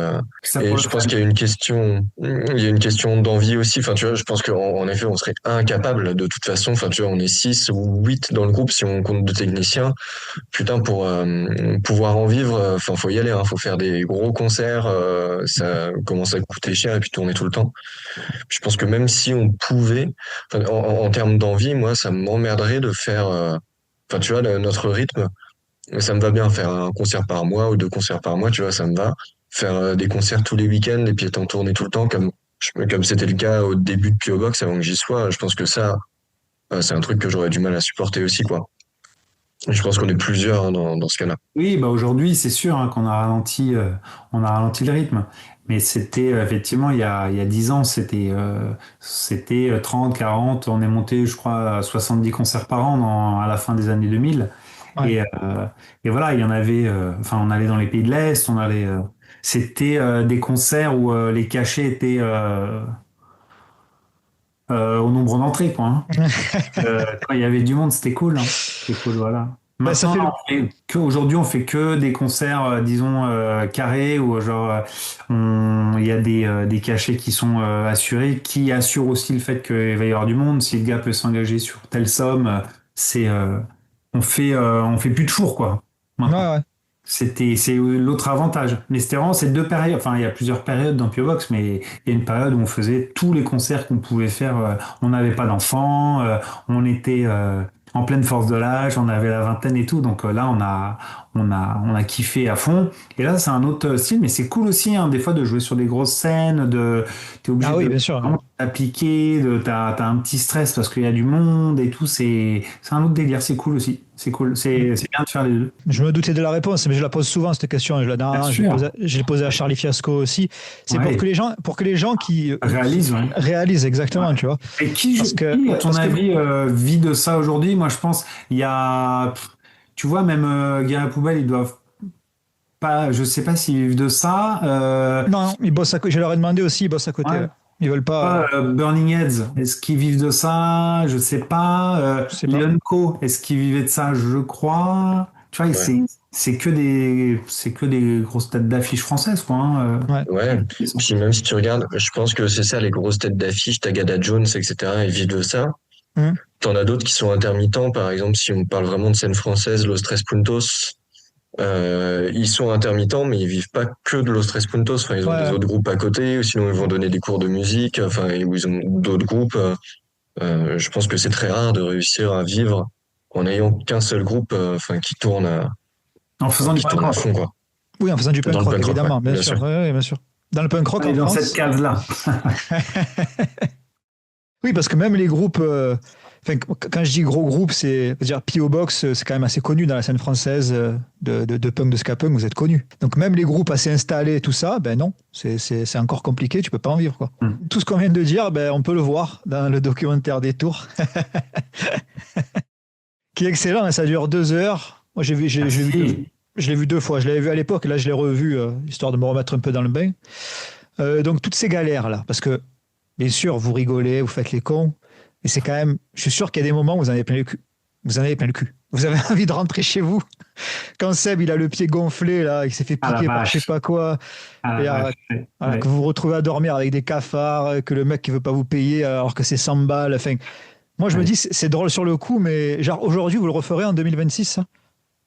Ça pour Et le je pense fun. qu'il y a une question, il y a une question d'envie aussi. Enfin, tu vois, je pense qu'en effet, on serait incapable de toute façon. Enfin, tu vois, on est 6 ou 8 dans le groupe si on compte deux techniciens. Putain, pour pouvoir en vivre, enfin, faut y aller. Hein, faut faire des gros concerts. Ça commence à coûter cher et puis tourner tout le temps. Je pense que même si on pouvait, enfin, en termes d'envie, moi, ça m'emmerderait de faire. Enfin, tu vois, notre rythme. Ça me va bien faire un concert par mois ou deux concerts par mois, tu vois, ça me va. Faire des concerts tous les week-ends et puis être en tournée tout le temps, comme c'était le cas au début de P.O. Box avant que j'y sois, je pense que ça, c'est un truc que j'aurais du mal à supporter aussi, quoi. Et je pense qu'on est plusieurs hein, dans ce cas-là. Oui, bah aujourd'hui, c'est sûr hein, on a ralenti le rythme. Mais c'était effectivement il y a 10 ans, c'était 30, 40. On est monté, je crois, à 70 concerts par an à la fin des années 2000. Ouais. Et, euh, et voilà, il y en avait. Enfin, on allait dans les pays de l'Est, on allait. C'était des concerts où les cachets étaient au nombre d'entrées, quoi. Hein. Quand il y avait du monde, c'était cool. Hein. C'était cool, voilà. Ben, ça Maintenant, fait le... aujourd'hui, on fait que des concerts, disons, carrés, où genre, il y a des cachets qui sont assurés, qui assurent aussi le fait qu'il va y avoir du monde. Si le gars peut s'engager sur telle somme, c'est, on fait plus de four, quoi, Ouais, maintenant. ouais. C'est l'autre avantage. Mais c'était vraiment ces deux périodes. Enfin, il y a plusieurs périodes dans Pio Box, mais il y a une période où on faisait tous les concerts qu'on pouvait faire. On n'avait pas d'enfants, on était en pleine force de l'âge, on avait la vingtaine et tout. Donc là, on a kiffé à fond. Et là, c'est un autre style, mais c'est cool aussi, hein, des fois, de jouer sur des grosses scènes, t'es obligé Ah oui, de bien sûr. vraiment t'appliquer, t'as un petit stress parce qu'il y a du monde et tout, c'est un autre délire, c'est cool aussi. C'est cool, c'est bien de faire les deux. Je me doutais de la réponse, mais je la pose souvent cette question. La Bien dernière, sûr, je l'ai posée à Charlie Fiasco aussi. C'est ouais, pour que les gens qui réalise, ouais. réalisent exactement, Ouais. tu vois. Et qui, à ton Parce que avis, vit de ça aujourd'hui? Moi, je pense, tu vois, même Gary Poubelle, ils doivent pas, je sais pas s'ils vivent de ça. non, ils bossent à côté. Je leur ai demandé aussi, ils bossent à côté. Ouais. Ouais. Ils veulent pas. Burning Heads, est-ce qu'ils vivent de ça? Je sais pas. Je sais pas. Lionco, est-ce qu'ils vivaient de ça? Je crois. Tu vois, Ouais. c'est que des grosses têtes d'affiche françaises, quoi. Hein, Ouais. Ouais. Puis même si tu regardes, je pense que c'est ça, les grosses têtes d'affiche, Tagada Jones, etc., ils vivent de ça. Hum. T'en as d'autres qui sont intermittents, par exemple, si on parle vraiment de scène française, Los Tres Puntos, ils sont intermittents, mais ils vivent pas que de Los Tres Puntos. Enfin, ils ont des Ouais. autres groupes à côté, ou sinon ils vont donner des cours de musique, enfin, ou ils ont d'autres groupes. Je pense que c'est très rare de réussir à vivre en ayant qu'un seul groupe, enfin, en faisant du qui punk tourne à rock. fond, quoi. Oui, en faisant du punk Dans le rock, punk rock, ouais, évidemment, bien bien sûr. sûr. Ouais, ouais, bien sûr. Dans le punk rock Allez, en dans cette France. case-là. Oui, parce que même les groupes. Enfin, quand je dis gros groupe, dire P.O. Box, c'est quand même assez connu dans la scène française de punk, de ska punk, vous êtes connu. Donc même les groupes assez installés, tout ça, ben non, c'est encore compliqué, tu peux pas en vivre, quoi. Hmm. Tout ce qu'on vient de dire, ben, on peut le voir dans le documentaire des Tours, qui est excellent, hein, ça dure 2 heures. Moi, Merci. je l'ai vu 2 fois. Je l'avais vu à l'époque, et là, je l'ai revu, histoire de me remettre un peu dans le bain. Donc toutes ces galères-là, parce que bien sûr, vous rigolez, vous faites les cons, mais c'est quand même, je suis sûr qu'il y a des moments où vous en avez plein le cul. Vous en avez plein le cul. Vous avez envie de rentrer chez vous. Quand Seb, il a le pied gonflé, là, il s'est fait À la piquer par je sais vache. pas quoi, À la et vache. Ouais. voilà, Ouais. que vous vous retrouvez à dormir avec des cafards, que le mec qui veut pas vous payer alors que c'est 100 balles. Enfin, moi, je me Ouais. dis, c'est drôle sur le coup, mais genre, aujourd'hui, vous le referez en 2026, ça,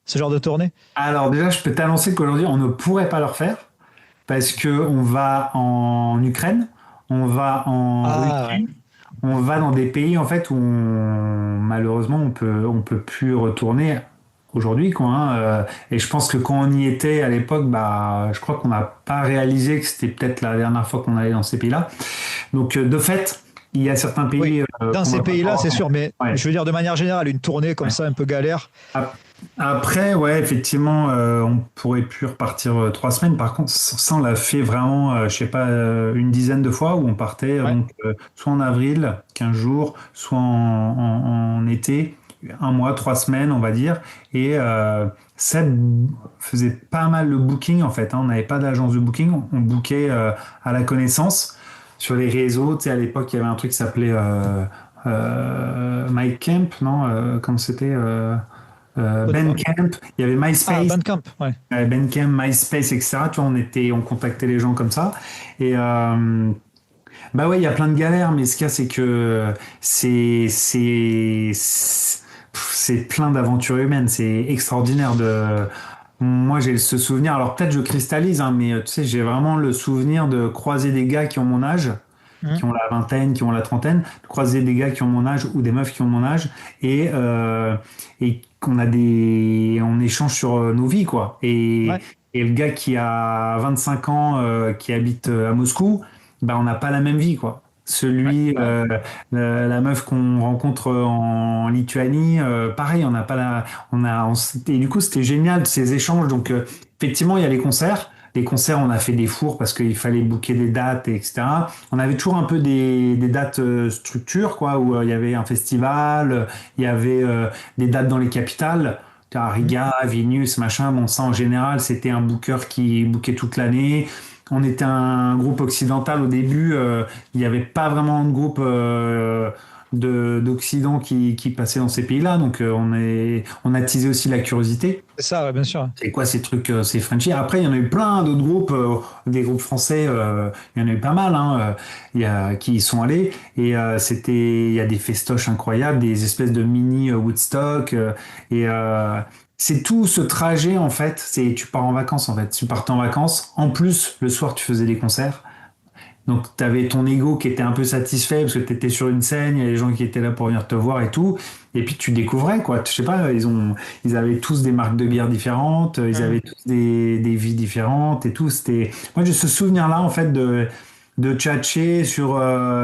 ce genre de tournée? Alors déjà, je peux t'annoncer qu'aujourd'hui, on ne pourrait pas le refaire parce que on va en Ukraine, on va en Ah, ouais. Russie, on va dans des pays en fait où malheureusement on peut plus retourner aujourd'hui quoi. Hein. Et je pense que quand on y était à l'époque, bah, je crois qu'on n'a pas réalisé que c'était peut-être la dernière fois qu'on allait dans ces pays-là. Donc de fait, il y a certains Oui, pays dans qu'on ces va pas pays-là, pouvoir c'est refaire. sûr, mais Ouais. je veux dire, de manière générale, une tournée comme Ouais. ça, un peu galère. Après, ouais, effectivement, on pourrait plus repartir 3 semaines. Par contre, ça, on l'a fait vraiment, je sais pas, une dizaine de fois où on partait Ouais. donc soit en avril, 15 jours, soit en été, un mois, 3 semaines, on va dire. Et Seb faisait pas mal le booking en fait. Hein. On n'avait pas d'agence de booking, on bookait à la connaissance sur les réseaux. Tu sais, à l'époque, il y avait un truc qui s'appelait My Camp, non? Comment c'était? Bandcamp, il y avait Ah, MySpace, Bandcamp, ouais. Bandcamp, MySpace, etc. Tu vois, on contactait les gens comme ça. Et bah ouais, il y a plein de galères, mais ce qu'il y a, c'est que c'est plein d'aventures humaines. C'est extraordinaire Moi, j'ai ce souvenir. Alors peut-être je cristallise, hein, mais tu sais, j'ai vraiment le souvenir de croiser des gars qui ont mon âge, qui Mhm. ont la vingtaine, qui ont la trentaine, de croiser des gars qui ont mon âge ou des meufs qui ont mon âge et on échange sur nos vies, quoi. Ouais. Et le gars qui a 25 ans, qui habite à Moscou, ben, on n'a pas la même vie, quoi. Ouais. Ouais. La meuf qu'on rencontre en Lituanie, pareil, on n'a pas la, et du coup, c'était génial ces échanges. Donc, effectivement, il y a les concerts. Les concerts, on a fait des fours parce qu'il fallait booker des dates, etc. On avait toujours un peu des dates structure, quoi, où il y avait un festival, il y avait des dates dans les capitales. À Mhm. Riga, Vilnius, machin. Bon, ça, en général, c'était un booker qui bookait toute l'année. On était un groupe occidental au début. Il n'y avait pas vraiment de groupe d'Occident qui passait dans ces pays-là. Donc, on a teasé aussi la curiosité. C'est ça, ouais, bien sûr. C'est quoi ces trucs, ces Frenchies? Après, il y en a eu plein d'autres groupes, des groupes français, il y en a eu pas mal, hein, qui y sont allés. Et il y a des festoches incroyables, des espèces de mini Woodstock. Et c'est tout ce trajet, en fait, tu pars en vacances, en fait. Tu partais en vacances. En plus, le soir, tu faisais des concerts. Donc, tu avais ton ego qui était un peu satisfait parce que tu étais sur une scène, il y a des gens qui étaient là pour venir te voir et tout. Et puis, tu découvrais, quoi. Je sais pas, ils avaient tous des marques de bière différentes, ils Mhm. avaient tous des vies différentes et tout. Moi, j'ai ce souvenir-là, en fait, de tchatcher sur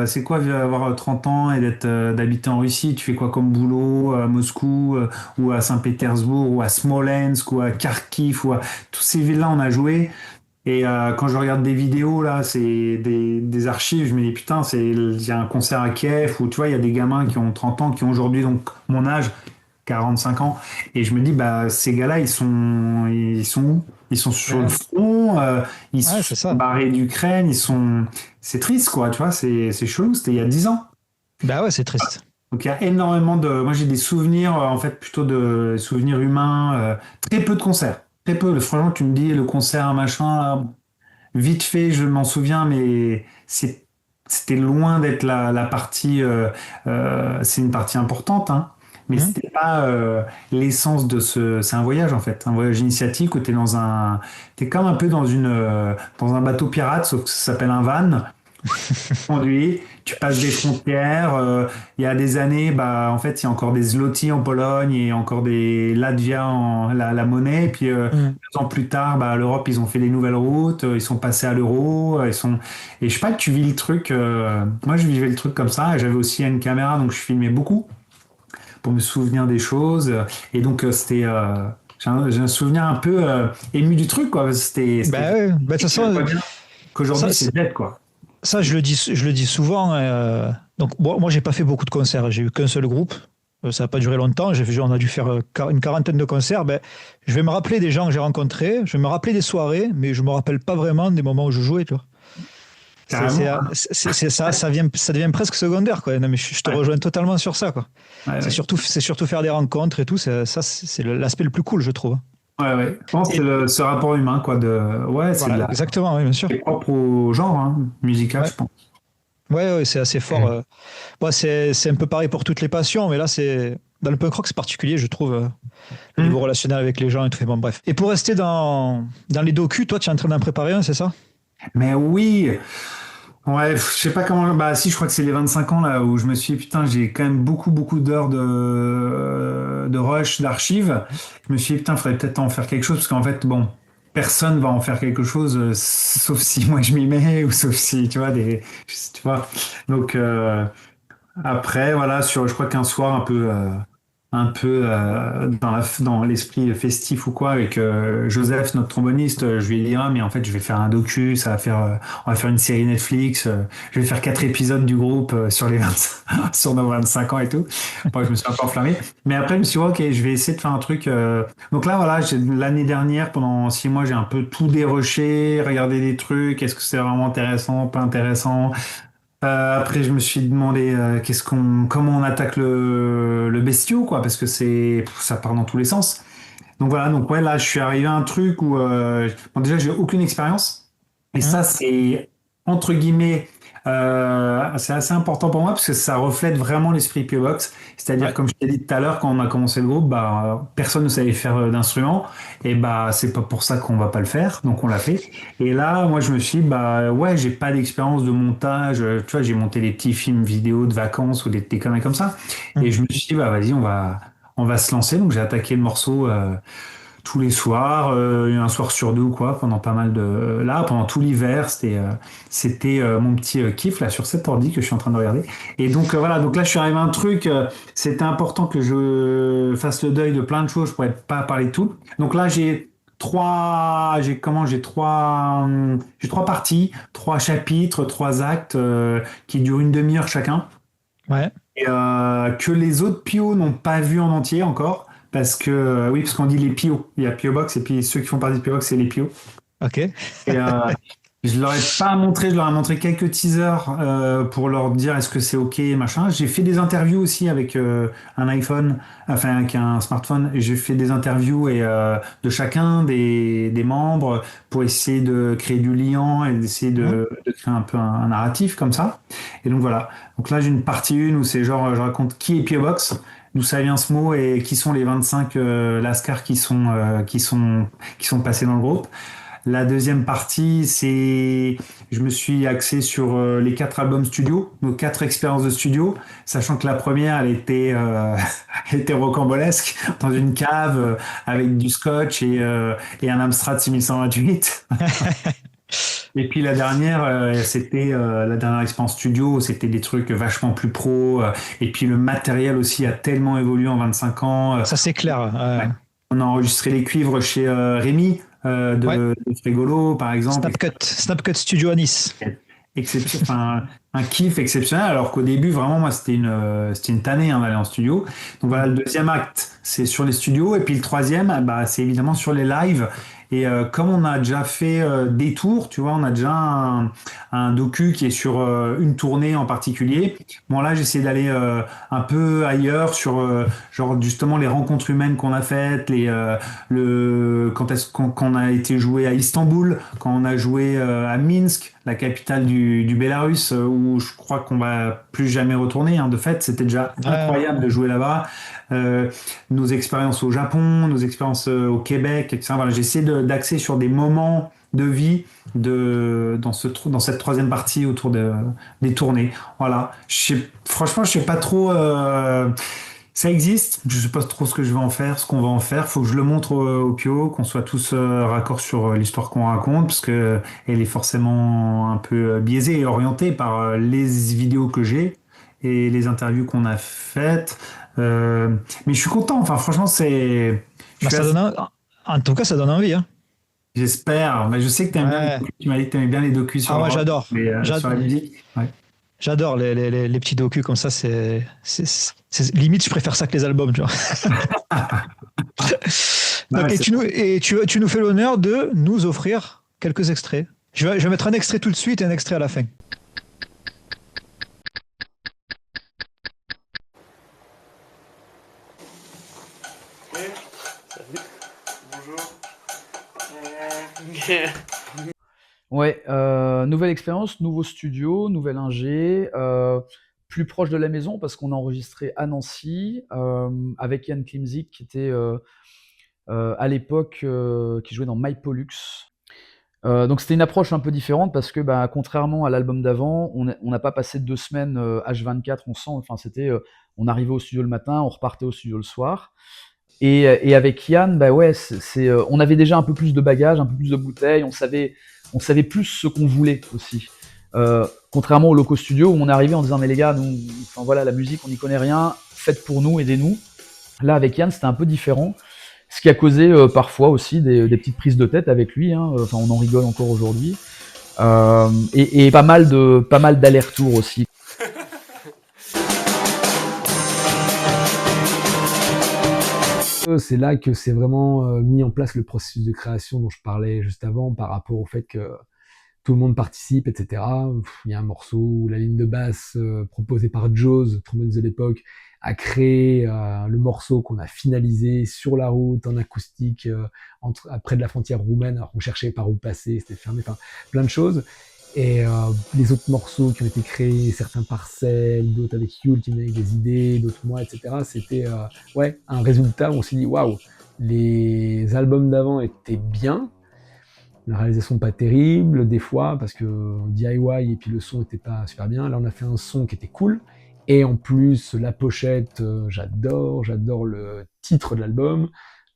c'est quoi avoir 30 ans et d'habiter en Russie, tu fais quoi comme boulot à Moscou ou à Saint-Pétersbourg ou à Smolensk ou à Kharkiv ou à toutes ces villes-là on a joué et quand je regarde des vidéos là, c'est des archives, je me dis putain, il y a un concert à Kiev où tu vois, il y a des gamins qui ont 30 ans qui ont aujourd'hui donc mon âge 45 ans et je me dis bah ces gars-là ils sont où? Ils sont sur le Ouais, front, ils ouais, sont c'est ça. barrés d'Ukraine, c'est triste quoi, tu vois, c'est chelou, c'était il y a 10 ans. Bah ouais, c'est triste. Donc il y a énormément moi j'ai des souvenirs en fait plutôt de souvenirs humains, très peu de concerts, très peu. Franchement tu me dis le concert machin là, vite fait je m'en souviens mais c'était loin d'être la partie, c'est une partie importante hein. Mais Mhm. c'était pas l'essence c'est un voyage en fait, un voyage initiatique où t'es comme un peu dans un bateau pirate sauf que ça s'appelle un van conduis, tu passes des frontières. Il y a des années, bah, en fait, il y a encore des zloty en Pologne et encore des latvia la monnaie. Et puis, Mhm. 2 ans plus tard, bah, l'Europe, ils ont fait des nouvelles routes, ils sont passés à l'euro. Et je sais pas, tu vis le truc. Moi, je vivais le truc comme ça. J'avais aussi une caméra, donc je filmais beaucoup pour me souvenir des choses. Et donc, j'ai un souvenir un peu ému du truc, quoi. C'était Bah ouais, bah, de toute je vois façon, bien ça, qu'aujourd'hui, c'est dead, quoi. ça, je le dis souvent. Donc, moi, j'ai pas fait beaucoup de concerts. J'ai eu qu'un seul groupe. Ça n'a pas duré longtemps. On a dû faire une quarantaine de concerts. Ben, je vais me rappeler des gens que j'ai rencontrés. Je vais me rappeler des soirées, mais je me rappelle pas vraiment des moments où je jouais. Tu vois. Carrément. Ça, ça devient presque secondaire, quoi. Non, mais je te Ouais, rejoins totalement sur ça, quoi. ouais, ouais. C'est surtout faire des rencontres et tout. C'est l'aspect le plus cool, je trouve. Ouais, ouais. Je pense que c'est Et ce rapport humain, quoi, ouais, c'est voilà, exactement, oui, bien sûr. c'est propre au genre, hein, musical, Ouais, je pense. ouais, c'est assez fort. Bon, c'est un peu pareil pour toutes les passions, mais là, c'est dans le punk rock, c'est particulier, je trouve, le niveau Hmm. relationnel avec les gens et tout. Bon, bref. Et pour rester dans les docus, toi, tu es en train d'en préparer un, c'est ça? Mais oui, ouais, je sais pas comment, bah si, je crois que c'est les 25 ans, là, où je me suis dit, putain, j'ai quand même beaucoup, beaucoup d'heures de rush, d'archives. Je me suis dit, putain, il faudrait peut-être en faire quelque chose, parce qu'en fait, bon, personne va en faire quelque chose, sauf si moi je m'y mets, ou sauf si, tu vois, tu vois. Donc, après, voilà, je crois qu'un soir un peu dans l'esprit festif ou quoi, avec Joseph, notre tromboniste, je lui ai dit, ah, mais en fait, je vais faire un docu, on va faire une série Netflix, je vais faire 4 épisodes du groupe sur les 25, sur nos 25 ans et tout. Bon, je me suis un peu enflammé. Mais après, je me suis dit, ok, je vais essayer de faire un truc. Donc là, voilà, l'année dernière, pendant 6 mois, j'ai un peu tout déroché, regardé des trucs, est-ce que c'est vraiment intéressant, pas intéressant. Après, je me suis demandé comment on attaque le bestiau, quoi, parce que ça part dans tous les sens. Donc voilà, donc ouais, là, je suis arrivé à un truc où, bon, déjà, j'ai aucune expérience, et Hein. ça, c'est entre guillemets, c'est assez important pour moi parce que ça reflète vraiment l'esprit P.O. Box. C'est-à-dire, Ouais. comme je t'ai dit tout à l'heure, quand on a commencé le groupe, bah, personne ne savait faire d'instrument, et bah, c'est pas pour ça qu'on va pas le faire, donc on l'a fait. Et là, moi, je me suis dit, bah ouais, j'ai pas d'expérience de montage. Tu vois, j'ai monté des petits films vidéo de vacances ou des conneries comme ça. Et Hein. je me suis dit, bah vas-y, on va se lancer. Donc j'ai attaqué le morceau tous les soirs, un soir sur deux ou quoi, pendant pas mal de. Là, pendant tout l'hiver, c'était mon petit kiff là sur cet ordi que je suis en train de regarder. Et donc voilà, donc là je suis arrivé à un truc. C'était important que je fasse le deuil de plein de choses. Je pourrais pas parler de tout. Donc là j'ai trois parties, 3 chapitres, 3 actes qui durent une demi-heure chacun Ouais. et que les autres PO n'ont pas vu en entier encore. Parce que, oui, parce qu'on dit les PO. Il y a PO Box et puis ceux qui font partie de PO Box, c'est les PO. Ok. Et je leur ai pas montré, je leur ai montré quelques teasers pour leur dire est-ce que c'est OK, machin. J'ai fait des interviews aussi avec un iPhone, enfin avec un smartphone. Et j'ai fait des interviews de chacun des membres pour essayer de créer du lien et d'essayer Hein. de créer un peu un narratif comme ça. Et donc voilà. Donc là, j'ai une partie 1 où c'est genre, je raconte qui est PO Box, d'où ça vient ce mot et qui sont les 25 Lascars qui sont passés dans le groupe. La deuxième partie, je me suis axé sur les 4 albums studio, nos 4 expériences de studio, sachant que la première, elle était rocambolesque, dans une cave avec du scotch et un Amstrad 6128. Et puis la dernière, c'était la dernière expérience studio, c'était des trucs vachement plus pro. Et puis le matériel aussi a tellement évolué en 25 ans. Ça, c'est clair. Ouais. On a enregistré les cuivres chez Rémi Ouais. de Frégolo, par exemple. Snapcut Studio à Nice. Enfin, un kiff exceptionnel, alors qu'au début, vraiment, moi, c'était une tannée hein, d'aller en studio. Donc voilà, le deuxième acte, c'est sur les studios. Et puis le troisième, bah, c'est évidemment sur les lives. Et comme on a déjà fait des tours, tu vois, on a déjà un docu qui est sur une tournée en particulier. Bon, là, j'essaie d'aller un peu ailleurs sur, genre, justement, les rencontres humaines qu'on a faites, quand est-ce qu'on a été joué à Istanbul, quand on a joué à Minsk, la capitale du Bélarus, où je crois qu'on va plus jamais retourner. Hein. De fait, c'était déjà incroyable de jouer là-bas. Nos expériences au Japon, nos expériences au Québec, etc. Voilà, j'essaie d'axer sur des moments de vie dans cette troisième partie autour des tournées. Voilà. Franchement, je sais pas trop. Ça existe. Je sais pas trop ce que je vais en faire, ce qu'on va en faire. Faut que je le montre au Pio, qu'on soit tous raccords sur l'histoire qu'on raconte, parce que elle est forcément un peu biaisée et orientée par les vidéos que j'ai et les interviews qu'on a faites. Mais je suis content. Enfin, franchement, Bah, en tout cas, ça donne envie. Hein. J'espère. Mais je sais que tu aimes bien Ouais. tu m'as dit que tu aimais bien les docus sur Ah, le moi, rock, j'adore. mais sur la musique. Ouais. J'adore les petits docus comme ça. Limite, je préfère ça que les albums. Tu vois. Ouais, Donc, tu nous fais l'honneur de nous offrir quelques extraits. Je vais mettre un extrait tout de suite et un extrait à la fin. Ouais, nouvelle expérience, nouveau studio, nouvel ingé, plus proche de la maison parce qu'on a enregistré à Nancy avec Yann Klimzik qui était à l'époque qui jouait dans My Pollux. Donc c'était une approche un peu différente parce que bah, contrairement à l'album d'avant, on n'a pas passé 2 semaines H24 ensemble. Enfin c'était, on arrivait au studio le matin, on repartait au studio le soir. Et avec Yann, bah ouais, on avait déjà un peu plus de bagages, un peu plus de bouteilles, on savait plus ce qu'on voulait aussi. Contrairement au Loco Studio où on est arrivé en disant mais les gars, nous, enfin voilà, la musique on n'y connaît rien, faites pour nous, aidez-nous. Là avec Yann c'était un peu différent, ce qui a causé parfois aussi des petites prises de tête avec lui. Hein. Enfin on en rigole encore aujourd'hui et pas mal d'allers-retours aussi. C'est là que c'est vraiment mis en place le processus de création dont je parlais juste avant par rapport au fait que tout le monde participe, etc. Il y a un morceau où la ligne de basse proposée par Jaws, trompettiste de l'époque, a créé le morceau qu'on a finalisé sur la route en acoustique près de la frontière roumaine. Alors on cherchait par où passer, c'était fermé, enfin plein de choses. Et les autres morceaux qui ont été créés, certains par Cell, d'autres avec Yul qui venaient avec des idées, d'autres moi, etc. C'était ouais, un résultat où on s'est dit waouh, les albums d'avant étaient bien, la réalisation pas terrible des fois parce que DIY et puis le son était pas super bien. Là on a fait un son qui était cool et en plus la pochette, j'adore le titre de l'album.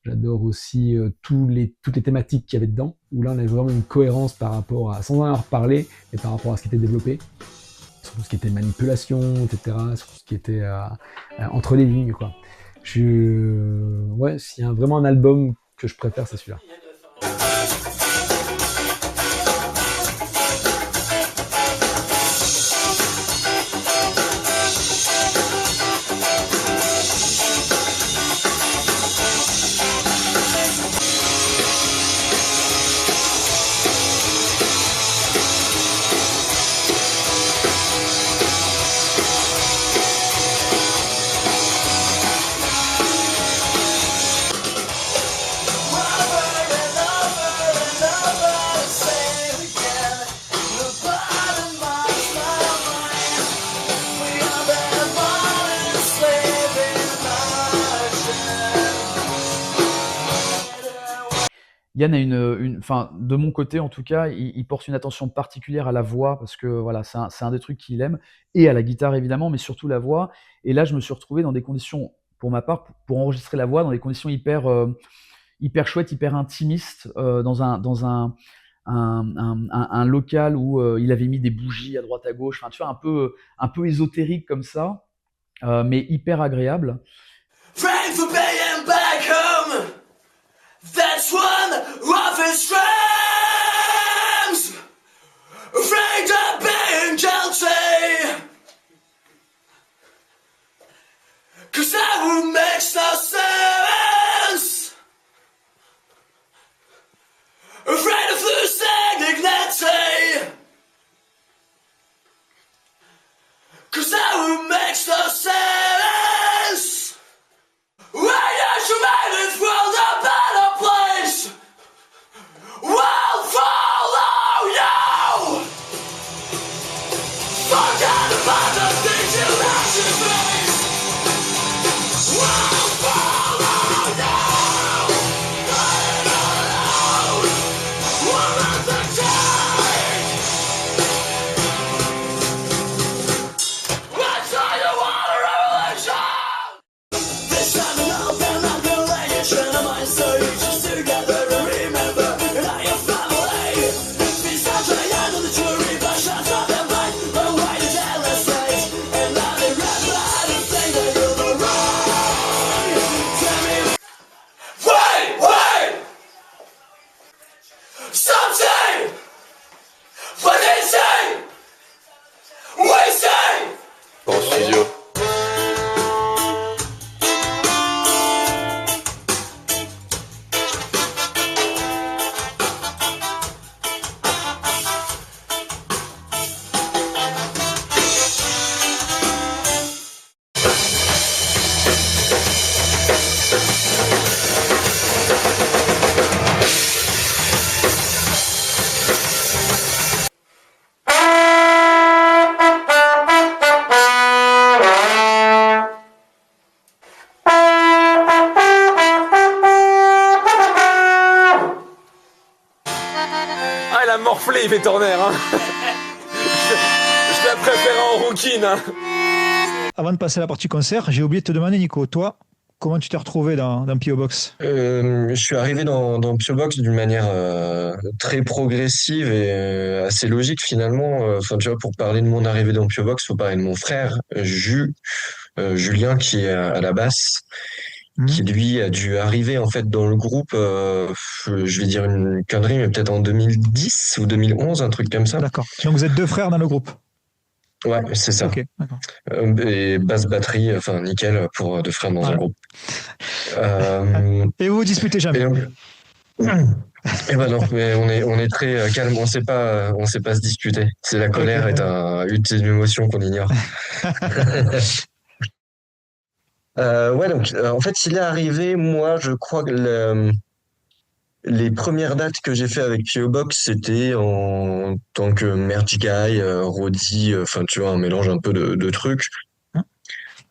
J'adore aussi toutes les thématiques qu'il y avait dedans, où là on avait vraiment une cohérence par rapport à, sans en avoir parlé, mais par rapport à ce qui était développé, sur tout ce qui était manipulation, etc., sur tout ce qui était entre les lignes, quoi. Ouais, s'il y a vraiment un album que je préfère, c'est celui-là. Yann a enfin, de mon côté en tout cas, il porte une attention particulière à la voix parce que voilà, c'est un des trucs qu'il aime et à la guitare évidemment, mais surtout la voix. Et là, je me suis retrouvé dans des conditions, pour ma part, pour enregistrer la voix, dans des conditions hyper chouettes, hyper intimistes, dans un local où il avait mis des bougies à droite à gauche, enfin, tu vois, un peu ésotérique comme ça, mais hyper agréable. Praying for being back home. That's one of his dreams. Afraid of being guilty. 'Cause that would make no sense. Afraid of losing dignity. 'Cause that would make no sense. Why don't you make this world a better place? We'll follow you. Forget about the things you have to face. We'll follow you. Lying alone. We'll let the change. What's all you want a revolution? This time around, they're not gonna let you train a mind so you just together and remember you're not your family. These times I handle the jury, but shots of their mind. But why did they let stage? And now they remember to think that you're the wrong. Tell me, wait! Something! What they say! We say! En studio. Ah, il a morflé, il fait Turner, hein. Je la préfère en rouquine, hein. Avant de passer à la partie concert, j'ai oublié de te demander, Nico, toi, comment tu t'es retrouvé dans P.O. Box? Je suis arrivé dans P.O. Box d'une manière très progressive et assez logique finalement. Enfin, tu vois, pour parler de mon arrivée dans P.O. Box, faut parler de mon frère, Julien, qui est à la basse, qui lui a dû arriver en fait dans le groupe, je vais dire une connerie, mais peut-être en 2010 ou 2011, un truc comme ça. D'accord. Donc vous êtes deux frères dans le groupe? Ouais, c'est ça. Ok, d'accord. Et basse batterie, enfin nickel pour deux frères dans un Voilà. groupe. Euh, Et vous vous disputez jamais? et donc, eh ben non, mais on est très calme, on sait pas se disputer. C'est la colère est une émotion qu'on ignore. Ouais, donc en fait, il est arrivé, moi, je crois que les premières dates que j'ai fait avec P.O. Box, c'était en tant que merch guy, roadie, enfin tu vois, un mélange un peu de trucs.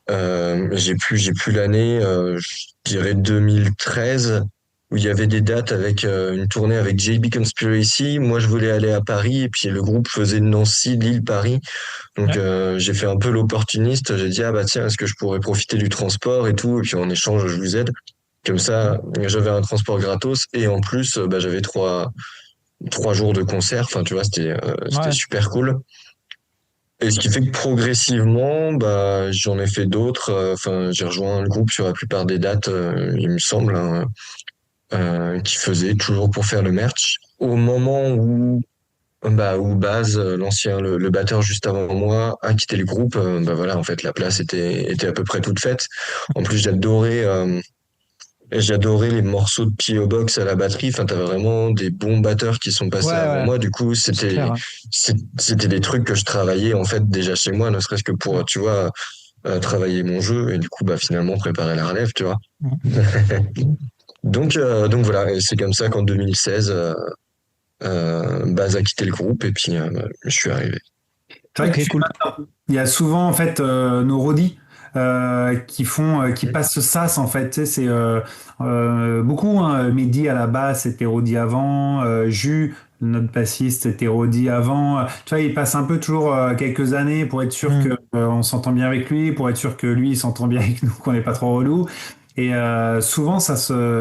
J'ai plus l'année, je dirais 2013, où il y avait des dates avec une tournée avec JB Conspiracy. Moi, je voulais aller à Paris et puis le groupe faisait Nancy, Lille, Paris. Donc j'ai fait un peu l'opportuniste. J'ai dit ah bah tiens, est-ce que je pourrais profiter du transport et tout, et puis en échange, je vous aide. Comme ça, j'avais un transport gratos et en plus, bah, j'avais trois jours de concert. Enfin, tu vois, c'était super cool. Et ce qui fait que progressivement, bah, j'en ai fait d'autres. Enfin, j'ai rejoint le groupe sur la plupart des dates, il me semble, hein, qui faisait toujours pour faire le merch. Au moment où Baz, l'ancien, le batteur juste avant moi, a quitté le groupe, bah voilà, en fait, la place était à peu près toute faite. En plus, j'adorais les morceaux de P.O. Box à la batterie. Enfin, t'avais vraiment des bons batteurs qui sont passés avant moi. Du coup, c'était des trucs que je travaillais, en fait, déjà chez moi, ne serait-ce que pour, tu vois, travailler mon jeu et du coup, bah, finalement, préparer la relève, tu vois. Donc voilà. Et c'est comme ça qu'en 2016, Baz a quitté le groupe et puis, je suis arrivé. C'est vrai que cool. il y a souvent, en fait, nos roadies qui passent ce sas en fait. Tu sais, c'est beaucoup. Hein. Mehdi à la basse, c'était Rodi avant. Jus, notre bassiste, c'était Rodi avant. Tu vois, il passe un peu toujours quelques années pour être sûr que on s'entend bien avec lui, pour être sûr que lui il s'entend bien avec nous, qu'on n'est pas trop relou. Et souvent,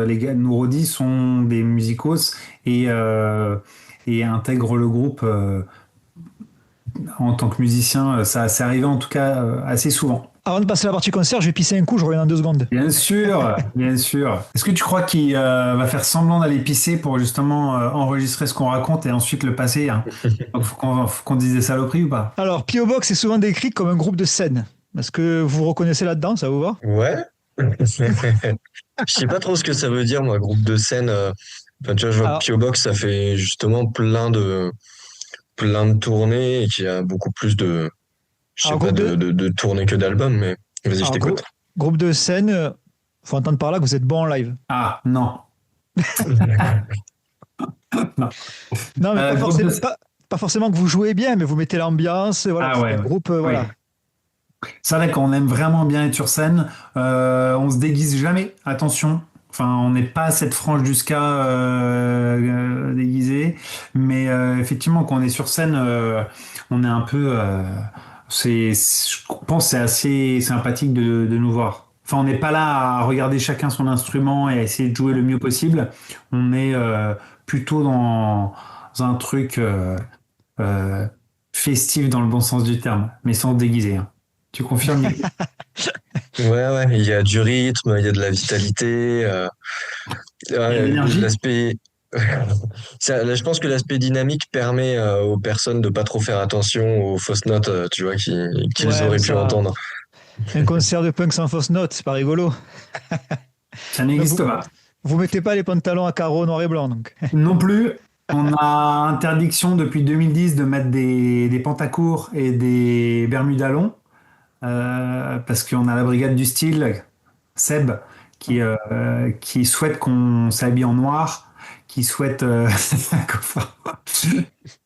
les gars, nos Rodis sont des musicos et intègrent le groupe en tant que musicien. Ça, c'est arrivé en tout cas assez souvent. Avant de passer à la partie concert, je vais pisser un coup, je reviens dans 2 secondes. Bien sûr, bien sûr. Est-ce que tu crois qu'il va faire semblant d'aller pisser pour justement enregistrer ce qu'on raconte et ensuite le passer, hein? Faut qu'on dise des saloperies ou pas? Alors, P.O. Box est souvent décrit comme un groupe de scène. Est-ce que vous vous reconnaissez là-dedans, ça vous va? Ouais. Je sais pas trop ce que ça veut dire, moi, groupe de scène. Enfin, tu vois, je vois Alors, que P.O. Box, ça fait justement plein de tournées et qu'il y a beaucoup plus de, je sais alors, pas, groupe de, de tournées que d'albums, mais vas-y, je alors, t'écoute. groupe de scène, faut entendre par là que vous êtes bon en live. Ah, non. Non. Non, mais pas, Groupe de... pas forcément que vous jouez bien, mais vous mettez l'ambiance, voilà, Ah vous ouais, faites ouais. groupe, Oui. voilà. C'est vrai qu'on aime vraiment bien être sur scène. On se déguise jamais, attention. Enfin, on n'est pas cette frange du ska déguisée. Mais effectivement, quand on est sur scène, on est un peu... je pense que c'est assez sympathique de nous voir. Enfin, on n'est pas là à regarder chacun son instrument et à essayer de jouer le mieux possible. On est plutôt dans un truc festif dans le bon sens du terme, mais sans se déguiser. Hein. Tu confirmes, Nico? Ouais, il y a du rythme, il y a de la vitalité, Il y a de ouais, l'énergie? l'aspect. Là, je pense que l'aspect dynamique permet aux personnes de pas trop faire attention aux fausses notes, tu vois, qu'ils Ouais, mais auraient pu ça, entendre. un concert de punk sans fausse note, c'est pas rigolo. Ça Donc, n'existe pas. vous mettez pas les pantalons à carreaux noir et blanc, donc. Non plus. On a interdiction depuis 2010 de mettre des pantacourts et des bermudas longs parce qu'on a la brigade du style, Seb, qui souhaite qu'on s'habille en noir, qui souhaite...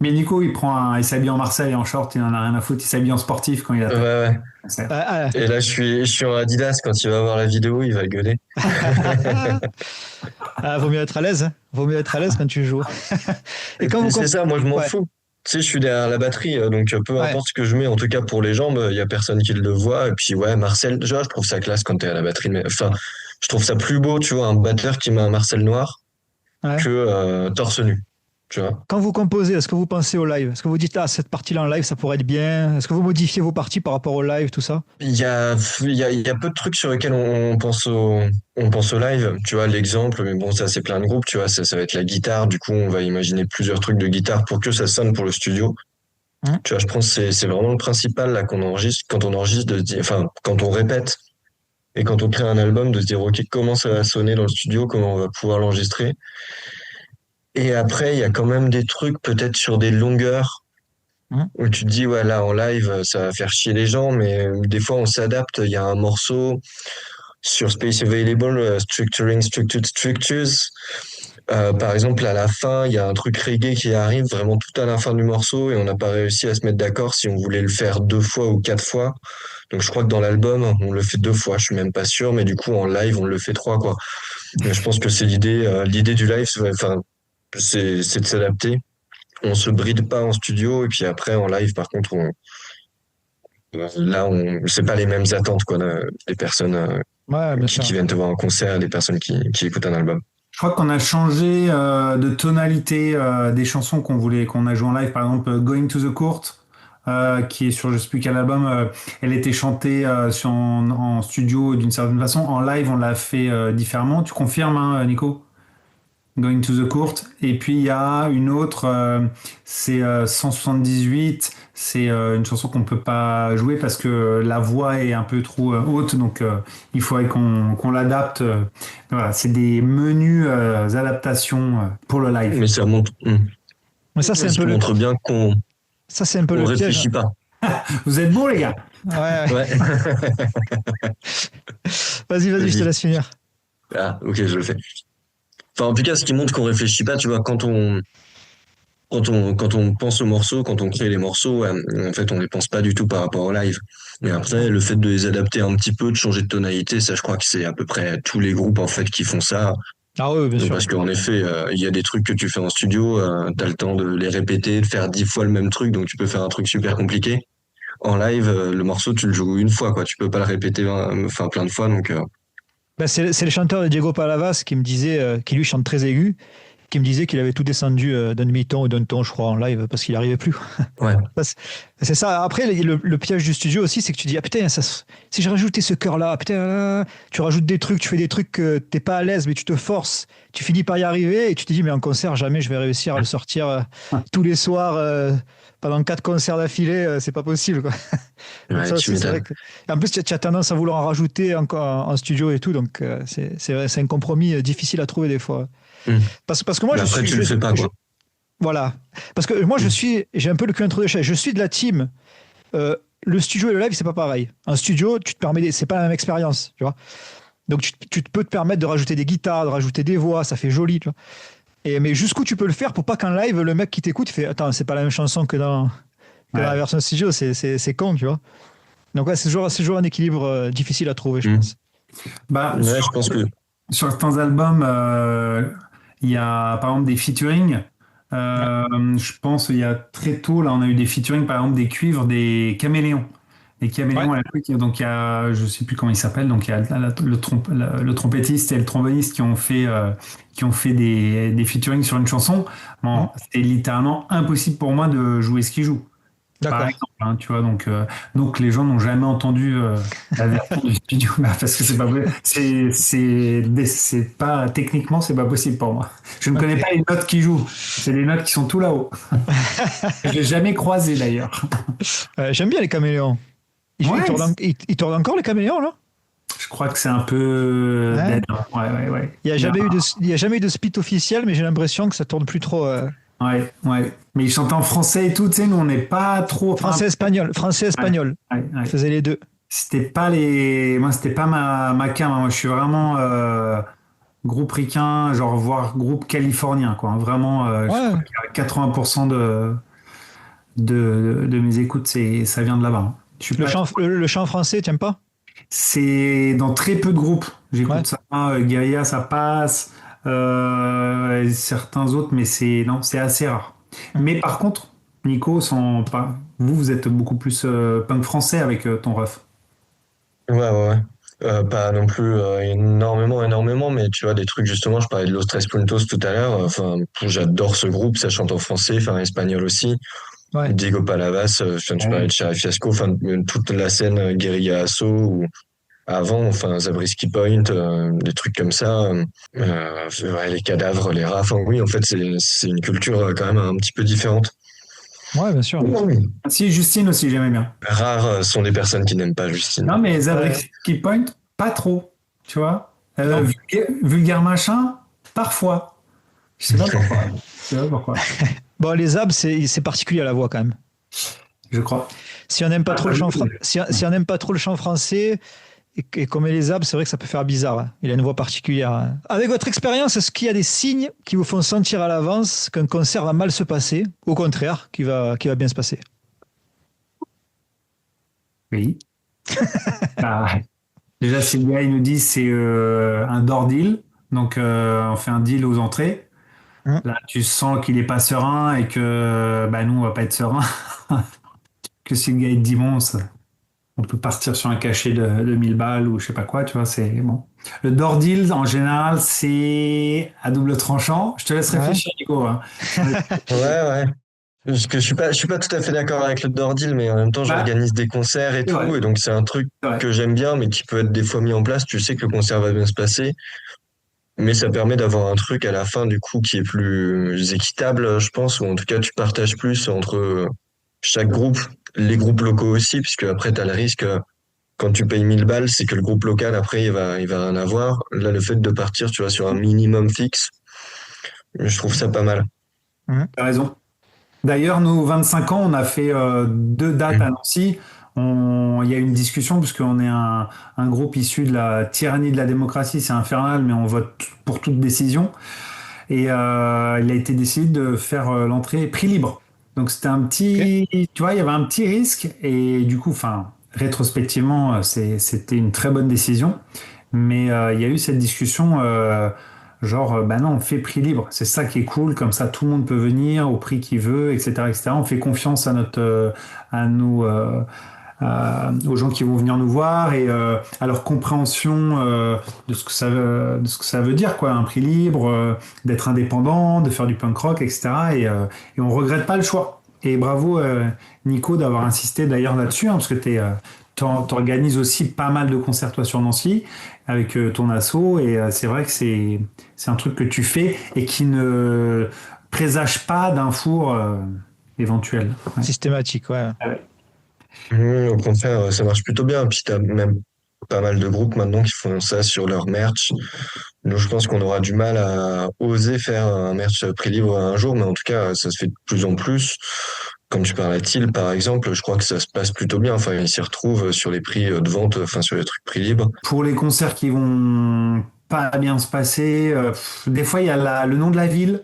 Mais Nico, il s'habille en Marseille en short, il en a rien à foutre, il s'habille en sportif quand il Ouais, a... ouais. Ah, Et là, je suis en Adidas. Quand il va voir la vidéo, il va gueuler. vaut mieux être à l'aise, hein. Vaut mieux être à l'aise quand tu joues. Et quand vous C'est ça, moi, je m'en ouais, fous. Tu sais, je suis derrière la batterie, donc peu ouais. importe ce que je mets, en tout cas pour les jambes, il y a personne qui le voit. Et puis, ouais, Marcel, genre, je trouve ça classe quand t'es à la batterie. Mais, enfin, je trouve ça plus beau, tu vois, un batteur qui met un Marcel noir Ouais. que torse nu, tu vois. Quand vous composez, est-ce que vous pensez au live? Est-ce que vous dites, ah, cette partie-là en live, ça pourrait être bien? Est-ce que vous modifiez vos parties par rapport au live, tout ça? Il y a peu de trucs sur lesquels on pense au live. Tu vois, l'exemple, mais bon, ça, c'est plein de groupes, tu vois, ça va être la guitare. Du coup, on va imaginer plusieurs trucs de guitare pour que ça sonne pour le studio. Hum. Tu vois, je pense que c'est vraiment le principal, là, qu'on enregistre, quand on enregistre, de se dire, enfin, quand on répète et quand on crée un album, de se dire, OK, comment ça va sonner dans le studio, comment on va pouvoir l'enregistrer. Et après, il y a quand même des trucs, peut-être sur des longueurs, où tu te dis, ouais, là, en live, ça va faire chier les gens, mais des fois, on s'adapte. Il y a un morceau sur Space Available, Structuring Structured Structures. Par exemple, à la fin, il y a un truc reggae qui arrive vraiment tout à la fin du morceau et on n'a pas réussi à se mettre d'accord si on voulait le faire 2 fois ou 4 fois. Donc, je crois que dans l'album, on le fait 2 fois. Je suis même pas sûr, mais du coup, en live, on le fait 3, quoi. Donc, je pense que c'est l'idée du live, enfin, c'est de s'adapter. On se bride pas en studio et puis après, en live, par contre, c'est pas les mêmes attentes, quoi, des personnes Ouais, bien qui sûr. viennent te voir en concert et des personnes qui écoutent un album. Je crois qu'on a changé de tonalité des chansons qu'on a joué en live. Par exemple, Going to the Court, qui est sur je sais plus quel album, elle était chantée en studio d'une certaine façon. En live, on l'a fait différemment. Tu confirmes, hein, Nico? Going to the Court. Et puis il y a une autre, c'est 178. C'est une chanson qu'on peut pas jouer parce que la voix est un peu trop haute, donc il faudrait qu'on l'adapte. Voilà, c'est des menus adaptations pour le live. Mais ça montre, Mais ça, c'est un ça peu montre bien qu'on le piège. réfléchit pas. Vous êtes bons, les gars. Ouais. Ouais. Vas-y, je te Vas-y. laisse finir. Ah, ok, je le fais. Enfin, en tout cas, ce qui montre qu'on réfléchit pas, tu vois, quand on pense aux morceaux, quand on crée les morceaux, en fait, on les pense pas du tout par rapport au live. Et après, le fait de les adapter un petit peu, de changer de tonalité, ça, je crois que c'est à peu près tous les groupes en fait qui font ça. Ah oui, bien sûr. Parce qu'en effet, il y a des trucs que tu fais en studio, t'as le temps de les répéter, de faire 10 fois le même truc, donc tu peux faire un truc super compliqué. En live, le morceau, tu le joues une fois, quoi. Tu peux pas le répéter, enfin, plein de fois, donc. Ben, c'est le chanteur de Diego Palavas qui me disait, qui lui chante très aigu, qui me disait qu'il avait tout descendu d'un demi-ton ou d'un ton, je crois, en live, parce qu'il n'y arrivait plus. Ouais. C'est ça. Après, le piège du studio aussi, c'est que tu dis, ah putain, si j'ai rajouté ce chœur-là, putain, là, tu rajoutes des trucs, tu fais des trucs que t'es pas à l'aise, mais tu te forces, tu finis par y arriver, et tu te dis, mais en concert, jamais je vais réussir à le sortir tous les soirs, pendant 4 concerts d'affilée, c'est pas possible, quoi. Donc Ouais, ça tu aussi, c'est vrai m'étonnes. que... En plus, tu as tendance à vouloir en rajouter encore en studio et tout, donc c'est un compromis difficile à trouver des fois. Hmm. Parce que moi, Mais après, tu le fais pas, quoi. voilà. Parce que moi, j'ai un peu le cul entre deux chaises. Je suis de la team. Le studio et le live, c'est pas pareil. Un studio, tu te permets, c'est pas la même expérience, tu vois. Donc, tu peux te permettre de rajouter des guitares, de rajouter des voix, ça fait joli, tu vois. Mais jusqu'où tu peux le faire pour pas qu'en live, le mec qui t'écoute, il fait, attends, c'est pas la même chanson que dans la Ouais. version studio, c'est con, tu vois. Donc, ouais, c'est toujours un équilibre difficile à trouver, je Hmm. pense. Bah, Ouais, je pense que. sur certains albums, il y a par exemple des featuring. Ouais. Je pense il y a très tôt, là, on a eu des featuring, par exemple des cuivres, des caméléons. Les Ouais. caméléons à l'époque, donc il y a, je sais plus comment il s'appelle, donc il y a le trompettiste et le tromboniste qui ont fait des featuring sur une chanson. Hmm. Bon, c'est littéralement impossible pour moi de jouer ce qu'ils jouent. Par D'accord. exemple, hein, tu vois, donc les gens n'ont jamais entendu la version du studio, bah, parce que c'est pas possible. C'est pas techniquement, c'est pas possible pour moi. Je ne connais Ok. pas les notes qui jouent. C'est les notes qui sont tout là-haut. Je l'ai jamais croisé d'ailleurs. J'aime bien les caméléons. Ils Ouais, ils tournent encore les caméléons, là? je crois que c'est un peu Ouais. dead, hein. Ouais, ouais, ouais. Il n'y a Il y a- jamais eu il y a jamais eu de split officiel, mais j'ai l'impression que ça tourne plus trop. Ouais, ouais. Mais ils chantent en français et tout, tu sais, nous on n'est pas trop. Enfin, Français-espagnol. ouais, Français-espagnol. ouais, Je ouais. faisais les deux. C'était pas les. Moi, c'était pas ma cam, hein. Moi, je suis vraiment groupe ricain, genre voire groupe californien, quoi. Vraiment, je crois Ouais. qu'il y a 80% de mes écoutes, ça vient de là-bas, hein. Je suis pas. Le chant français, t'aimes pas? C'est dans très peu de groupes. Ouais. J'écoute ça, Guerilla, ça passe, et certains autres, mais non, c'est assez rare. Mais par contre, Nico, vous êtes beaucoup plus punk français avec ton ref. Ouais, ouais, ouais. Pas non plus énormément, mais tu vois, des trucs, justement, je parlais de Los Tres Puntos tout à l'heure. Enfin, j'adore ce groupe, ça chante en français, enfin, en espagnol aussi. Ouais. Diego Palavas, enfin, tu parlais Ouais. de Sheriff Fiasco, enfin, toute la scène Guerilla Asso, ou avant, enfin, Zabriskie Point, des trucs comme ça. Ouais, les cadavres, les rats, enfin, oui, en fait, c'est une culture quand même un petit peu différente. Ouais, bien sûr. Si, Justine aussi, j'aimais bien. Rares sont les personnes qui n'aiment pas Justine. Non, mais Ouais. Zabriskie Point, pas trop, tu vois. Non. Vulgaire machin, parfois. Je sais pas pourquoi. Je sais pas pourquoi, Bon, les abs, c'est particulier à la voix quand même. je crois. Si on n'aime pas Ah, trop le chant, si on n'aime pas trop le chant français et qu'on met les abs, c'est vrai que ça peut faire bizarre, hein. Il a une voix particulière, hein. Avec votre expérience, est-ce qu'il y a des signes qui vous font sentir à l'avance qu'un concert va mal se passer, au contraire, qui va bien se passer? Oui. Ah, déjà, si le gars il nous dit c'est un door deal, donc on fait un deal aux entrées. Hein. Là, tu sens qu'il est pas serein et que bah, nous, on va pas être serein. Que si le gars il te dit bon, on peut partir sur un cachet de 1000 balles ou je sais pas quoi, tu vois, c'est bon. Le door deal, en général, c'est à double tranchant. Je te laisse Ouais. réfléchir, Nico, hein. Ouais, ouais. Parce que je suis pas tout à fait d'accord avec le Dordil, mais en même temps, Bah, j'organise des concerts et c'est vrai, tout, et donc c'est un truc c'est vrai. que j'aime bien, mais qui peut être des fois mis en place. Tu sais que le concert va bien se passer, mais ça permet d'avoir un truc à la fin, du coup, qui est plus équitable, je pense, ou en tout cas, tu partages plus entre chaque groupe, les groupes locaux aussi, puisque après, tu as le risque, quand tu payes 1000 balles, c'est que le groupe local, après, il va rien avoir. Là, le fait de partir, tu vois, sur un minimum fixe, je trouve ça pas mal. T'as raison. D'ailleurs, nous, 25 ans, on a fait 2 dates à Nancy. Il y a eu une discussion parce qu'on est un groupe issu de la tyrannie de la démocratie, c'est infernal, mais on vote pour toute décision. Et il a été décidé de faire l'entrée prix libre. Donc c'était un petit, tu vois, il y avait un petit risque et du coup, enfin, rétrospectivement, c'était une très bonne décision. Mais il y a eu cette discussion, genre, bah non, on fait prix libre. C'est ça qui est cool, comme ça tout le monde peut venir au prix qu'il veut, etc., etc. On fait confiance à à nous, aux gens qui vont venir nous voir et à leur compréhension de de ce que ça veut dire, quoi, un prix libre, d'être indépendant, de faire du punk rock, etc. Et on regrette pas le choix. Et bravo, Nico, d'avoir insisté d'ailleurs là-dessus, hein, parce que t'organises aussi pas mal de concerts toi sur Nancy avec ton asso et c'est vrai que c'est un truc que tu fais et qui ne présage pas d'un four éventuel. Ouais. Systématique, ouais. Au contraire, ça marche plutôt bien. Puis t'as même pas mal de groupes maintenant qui font ça sur leur merch. Nous, je pense qu'on aura du mal à oser faire un merch prix libre un jour, mais en tout cas, ça se fait de plus en plus. Comme tu parlais Thiel, par exemple, je crois que ça se passe plutôt bien. Enfin, ils s'y retrouvent sur les prix de vente, enfin, sur les trucs prix libres. Pour les concerts qui vont pas bien se passer, des fois il y a le nom de la ville.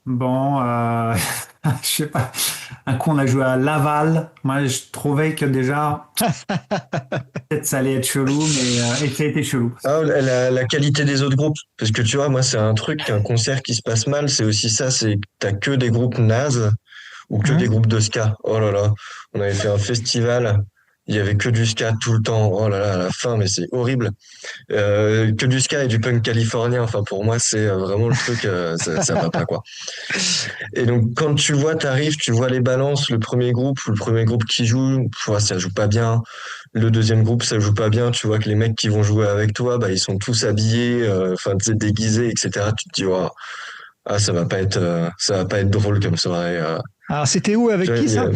Bon, je sais pas. Un coup, on a joué à Laval. Moi, je trouvais que déjà, peut-être ça allait être chelou, mais et ça a été chelou. Ah, la qualité des autres groupes. Parce que tu vois, moi, c'est un truc, un concert qui se passe mal, c'est aussi ça, c'est que t'as que des groupes nazes ou que des groupes de ska. Oh là là, on avait fait un festival, il y avait que du ska tout le temps. Oh là là, à la fin, mais c'est horrible. Que du ska et du punk californien. Enfin, pour moi, c'est vraiment le truc, ça va pas, quoi. Et donc, quand t'arrives, tu vois les balances, le premier groupe qui joue, ça joue pas bien. Le deuxième groupe, ça joue pas bien. Tu vois que les mecs qui vont jouer avec toi, bah, ils sont tous habillés, enfin, tu sais, déguisés, etc. Tu te dis, oh, ah, ça va pas être drôle comme soirée. Alors, c'était où, avec Tu qui, ça? vois,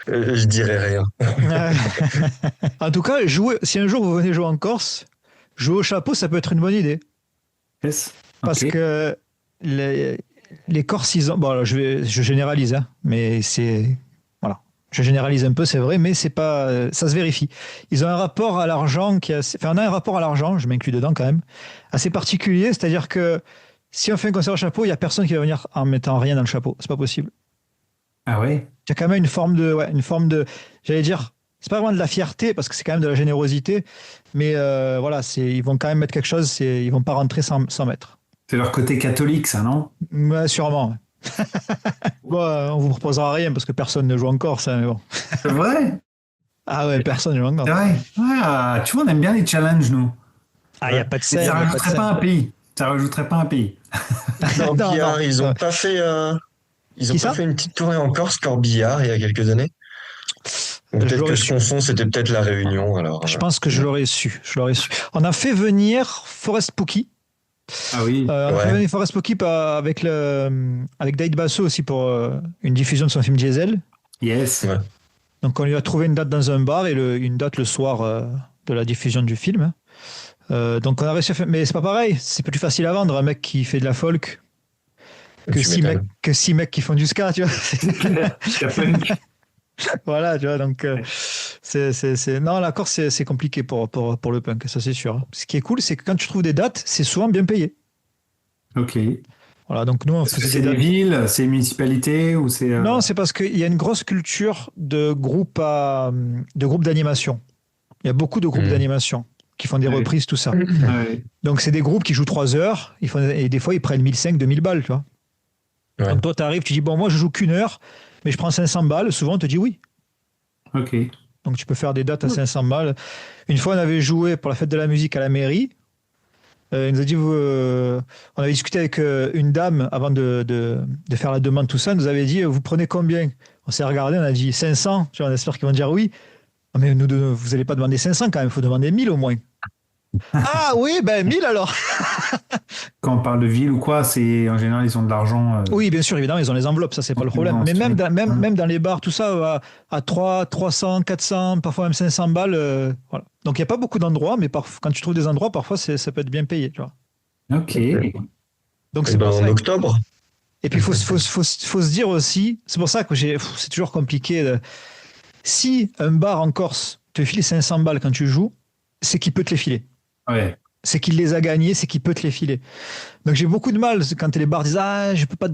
je dirais rien. Ouais. En tout cas, si un jour vous venez jouer en Corse, jouer au chapeau, ça peut être une bonne idée. Yes. Parce Ok. que les Corses, ils ont. Bon, alors, je généralise, hein, mais c'est. Voilà. Je généralise un peu, c'est vrai, mais c'est pas. Ça se vérifie. Ils ont un rapport à l'argent qui est assez. Enfin, on a un rapport à l'argent, je m'inclus dedans quand même, assez particulier. C'est-à-dire que si on fait un concert au chapeau, il n'y a personne qui va venir en mettant rien dans le chapeau. C'est pas possible. Ah ouais. Il y a quand même une forme de, j'allais dire, c'est pas vraiment de la fierté parce que c'est quand même de la générosité, mais voilà, ils vont quand même mettre quelque chose, ils vont pas rentrer sans mettre. C'est leur côté catholique, ça, non? Ouais, sûrement. Bon, on vous proposera rien parce que personne ne joue en Corse, hein, mais bon. C'est vrai? Ah ouais, personne ne joue en Corse. C'est vrai. Ah, tu vois, on aime bien les challenges, nous. Ah, il n'y a pas de scène. Ça y a pas de rajouterait scène. pas un pays. Ça rajouterait pas un pays. Corbillard, non. ils ont pas fait, Qui ça une petite tournée en Corse, Corbillard, il y a quelques années. Ou Je peut-être l'aurais que su. son c'était peut-être la Réunion, alors. Je pense que je l'aurais su. On a fait venir Forest Pookie. Ah oui. On a Ouais. fait venir Forest Pookie avec David Basso aussi pour une diffusion de son film Diesel. Yes. Ouais. Donc on lui a trouvé une date dans un bar et une date le soir de la diffusion du film. Donc on a réussi à faire... Mais c'est pas pareil, c'est plus facile à vendre un mec qui fait de la folk que Tu m'étonnes. six mecs qui font du ska, tu vois. La punk. Voilà, tu vois, donc Non, la Corse, c'est compliqué pour le punk, ça c'est sûr. Ce qui est cool, c'est que quand tu trouves des dates, c'est souvent bien payé. Ok. Voilà, donc nous, on Est-ce que faisait c'est des des dates. villes, c'est municipalités ou c'est. Non, c'est parce qu'il y a une grosse culture de groupes d'animation. Il y a beaucoup de groupes d'animation qui font des Ouais. reprises, tout ça. Ouais. Donc, c'est des groupes qui jouent 3 heures, et des fois, ils prennent 1500, 2000 balles, tu vois. Ouais. Donc, toi, tu arrives, tu dis, bon, moi, je joue qu'une heure, mais je prends 500 balles. Souvent, on te dit oui. Ok. Donc, tu peux faire des dates à 500 balles. Une fois, on avait joué pour la fête de la musique à la mairie. Il nous a dit, on avait discuté avec une dame avant de faire la demande, tout ça. Elle nous avait dit, vous prenez combien? On s'est regardé, on a dit 500. Tu vois, on espère qu'ils vont dire oui. Ah, mais vous n'allez pas demander 500 quand même, il faut demander 1000 au moins. Ah oui, ben 1000 alors. Quand on parle de ville ou quoi, c'est en général ils ont de l'argent. Oui, bien sûr, évidemment, ils ont les enveloppes, ça, c'est pas le problème. Mais même dans les bars, tout ça, à 300, 400, parfois même 500 balles. Voilà. Donc, il n'y a pas beaucoup d'endroits, mais quand tu trouves des endroits, parfois, ça peut être bien payé, tu vois. Ok. Donc, Et c'est ben, pour ça. en octobre. Et puis, faut se dire aussi, c'est pour ça que c'est toujours compliqué. Si un bar en Corse te file 500 balles quand tu joues, c'est qu'il peut te les filer. Ouais. C'est qu'il les a gagnés, c'est qu'il peut te les filer. Donc j'ai beaucoup de mal quand les bars disent je peux pas te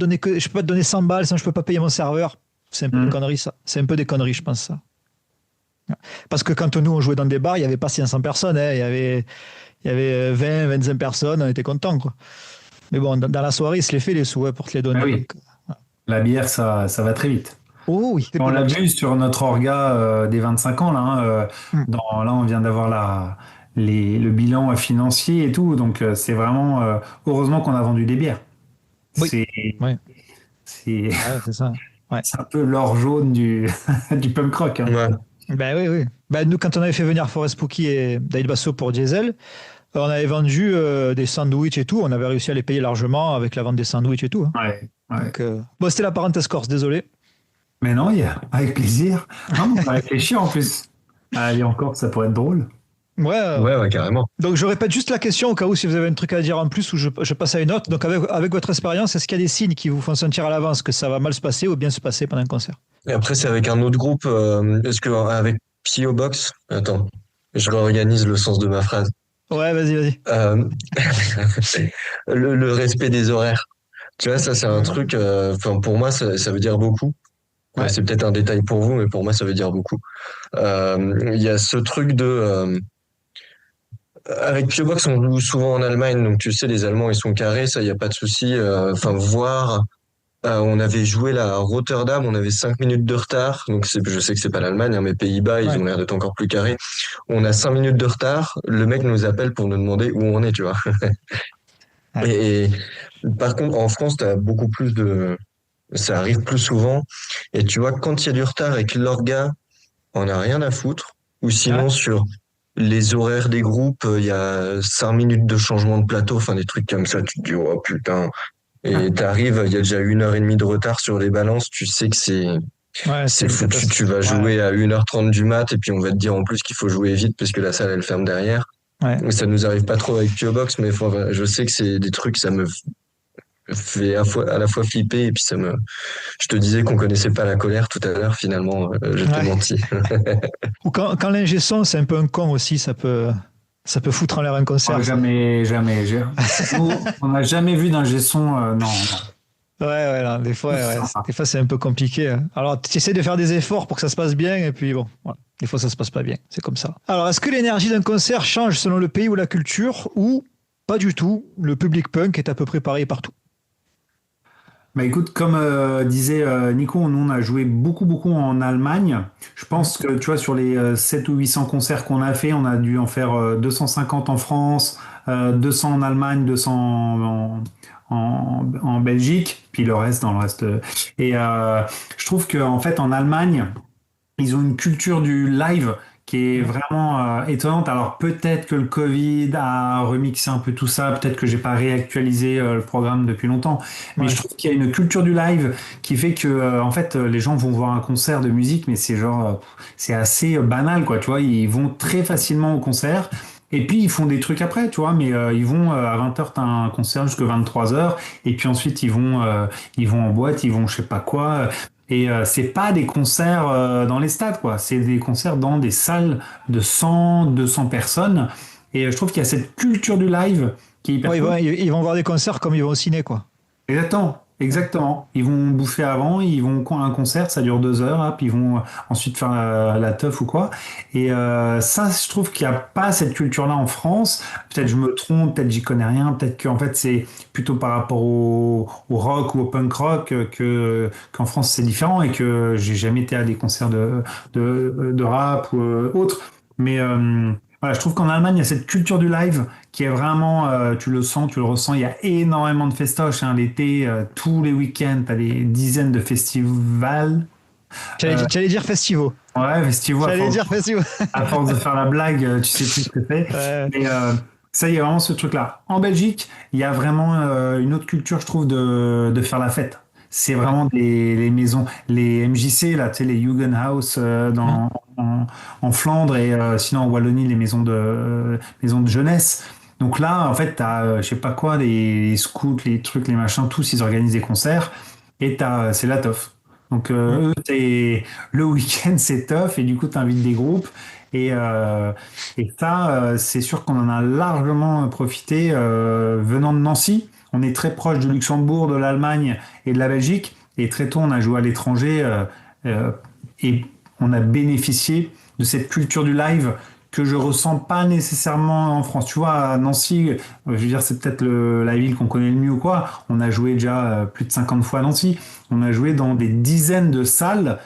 donner 100 balles, sinon je peux pas payer mon serveur. C'est un peu des conneries, ça. C'est un peu des conneries, je pense, ça. Parce que quand nous, on jouait dans des bars, il n'y avait pas 500 personnes. Hein. Il y avait 20, 25 personnes, on était contents, quoi. Mais bon, dans la soirée, il se les fait les sous pour te les donner. Ah oui. Donc, La bière, ça va très vite. oh oui. On l'a vu sur notre orga des 25 ans, là. Hein, là, on vient d'avoir le bilan financier et tout. Donc, c'est vraiment. Heureusement qu'on a vendu des bières. Oui. C'est Ouais. c'est- Ouais, c'est ça. Ouais. c'est un peu l'or jaune du, du punk rock. Hein. Ouais. Ben oui, oui. Ben, nous, quand on avait fait venir Forest Spooky et David Basso pour Diesel, on avait vendu des sandwichs et tout. On avait réussi à les payer largement avec la vente des sandwichs et tout. Hein. Ouais, ouais. Donc, bon, c'était la parenthèse corse, désolé. Mais non, avec plaisir. Non, on va réfléchir en plus. Allez, encore, ça pourrait être drôle. Ouais. Ouais, carrément. Donc, je répète juste la question au cas où si vous avez un truc à dire en plus ou je passe à une autre. Donc, avec votre expérience, est-ce qu'il y a des signes qui vous font sentir à l'avance que ça va mal se passer ou bien se passer pendant un concert? Et après, c'est avec un autre groupe. Est-ce que avec P.O. Box, attends, je réorganise le sens de ma phrase. Ouais, vas-y. Euh, le respect des horaires. Tu vois, ça, c'est un truc, enfin, pour moi, ça veut dire beaucoup. Ouais. C'est peut-être un détail pour vous, mais pour moi, ça veut dire beaucoup. Il y a ce truc de, avec P.O. Box, on joue souvent en Allemagne, donc tu sais, les Allemands, ils sont carrés, ça, il n'y a pas de souci. Enfin, on avait joué là à Rotterdam, on avait 5 minutes de retard, donc je sais que c'est pas l'Allemagne, hein, mais Pays-Bas, ils Ouais. ont l'air d'être encore plus carrés. On a 5 minutes de retard, le mec nous appelle pour nous demander où on est, tu vois. Ouais. Et par contre, en France, ça arrive plus souvent. Et tu vois, quand il y a du retard et que l'orga on a rien à foutre, ou sinon Ouais. sur les horaires des groupes, il y a 5 minutes de changement de plateau, enfin des trucs comme ça, tu te dis, oh putain. Et t'arrives, il y a déjà 1h30 de retard sur les balances, tu sais que Ouais, c'est une foutu, catastrophe. tu vas Ouais. jouer à 1h30 du mat, et puis on va te dire en plus qu'il faut jouer vite parce que la salle elle ferme derrière. Ouais. Ça nous arrive pas trop avec P.O. Box, mais je sais que c'est des trucs, ça me fait à la fois flipper, et puis je te disais qu'on connaissait pas la colère tout à l'heure, finalement, je te Ouais. mentis. Ou quand l'ingé son, c'est un peu un con aussi, ça peut foutre en l'air un concert. Oh, ça. jamais. Nous, on n'a jamais vu d'un son. Non. Ouais, non, des fois, Ça. des fois c'est un peu compliqué. Hein. Alors, tu essaies de faire des efforts pour que ça se passe bien, et puis bon, voilà. Des fois, ça se passe pas bien. C'est comme ça. Alors, est-ce que l'énergie d'un concert change selon le pays ou la culture, ou pas du tout? Le public punk est à peu près pareil partout. Bah écoute, comme disait Nico, nous on a joué beaucoup en Allemagne. Je pense que tu vois, sur les 7 ou 800 concerts qu'on a fait, on a dû en faire 250 en France, 200 en Allemagne, 200 en Belgique, puis le reste dans le reste. Et je trouve qu'en fait en Allemagne, ils ont une culture du live qui est vraiment étonnante. Alors peut-être que le Covid a remixé un peu tout ça, peut-être que j'ai pas réactualisé le programme depuis longtemps, mais Ouais. je trouve qu'il y a une culture du live qui fait que en fait les gens vont voir un concert de musique, mais c'est genre c'est assez banal quoi, tu vois, ils vont très facilement au concert. Et puis ils font des trucs après, tu vois, mais ils vont à 20h, t'as un concert jusqu'à 23h, et puis ensuite ils vont en boîte, ils vont je sais pas quoi. Et c'est pas des concerts dans les stades, quoi. C'est des concerts dans des salles de 100, 200 personnes. Et je trouve qu'il y a cette culture du live qui est hyper Ouais, cool. ils vont voir des concerts comme ils vont au ciné, quoi. Exactement. Ils vont bouffer avant, ils vont à un concert, ça dure 2 heures, hop, ils vont ensuite faire la teuf ou quoi. Et ça, je trouve qu'il n'y a pas cette culture-là en France. Peut-être je me trompe, peut-être j'y connais rien, peut-être qu'en fait c'est plutôt par rapport au rock ou au punk rock qu'en France c'est différent et que j'ai jamais été à des concerts de rap ou autre. Mais voilà, je trouve qu'en Allemagne, il y a cette culture du live qui est vraiment, tu le sens, tu le ressens. Il y a énormément de festoches, hein, l'été, tous les week-ends, tu as des dizaines de festivals. J'allais dire festival. Ouais, festivals, J'allais dire festival. à force de faire la blague, tu sais plus ce que c'est. Ouais. Mais ça, il y a vraiment ce truc-là. En Belgique, il y a vraiment une autre culture, je trouve, de faire la fête. C'est vraiment les maisons, les MJC, là, tu sais, les Jugendhaus en Flandre et sinon en Wallonie, les maisons de jeunesse. Donc là, en fait, t'as, je sais pas quoi, les scouts, les trucs, les machins, tous, ils organisent des concerts et c'est la teuf. Donc, eux, le week-end, c'est tough et du coup, tu invites des groupes. Et ça, c'est sûr qu'on en a largement profité venant de Nancy. On est très proche du Luxembourg, de l'Allemagne et de la Belgique. Et très tôt, on a joué à l'étranger et on a bénéficié de cette culture du live que je ressens pas nécessairement en France. Tu vois, à Nancy, je veux dire, c'est peut-être la ville qu'on connaît le mieux ou quoi. On a joué déjà plus de 50 fois à Nancy. On a joué dans des dizaines de salles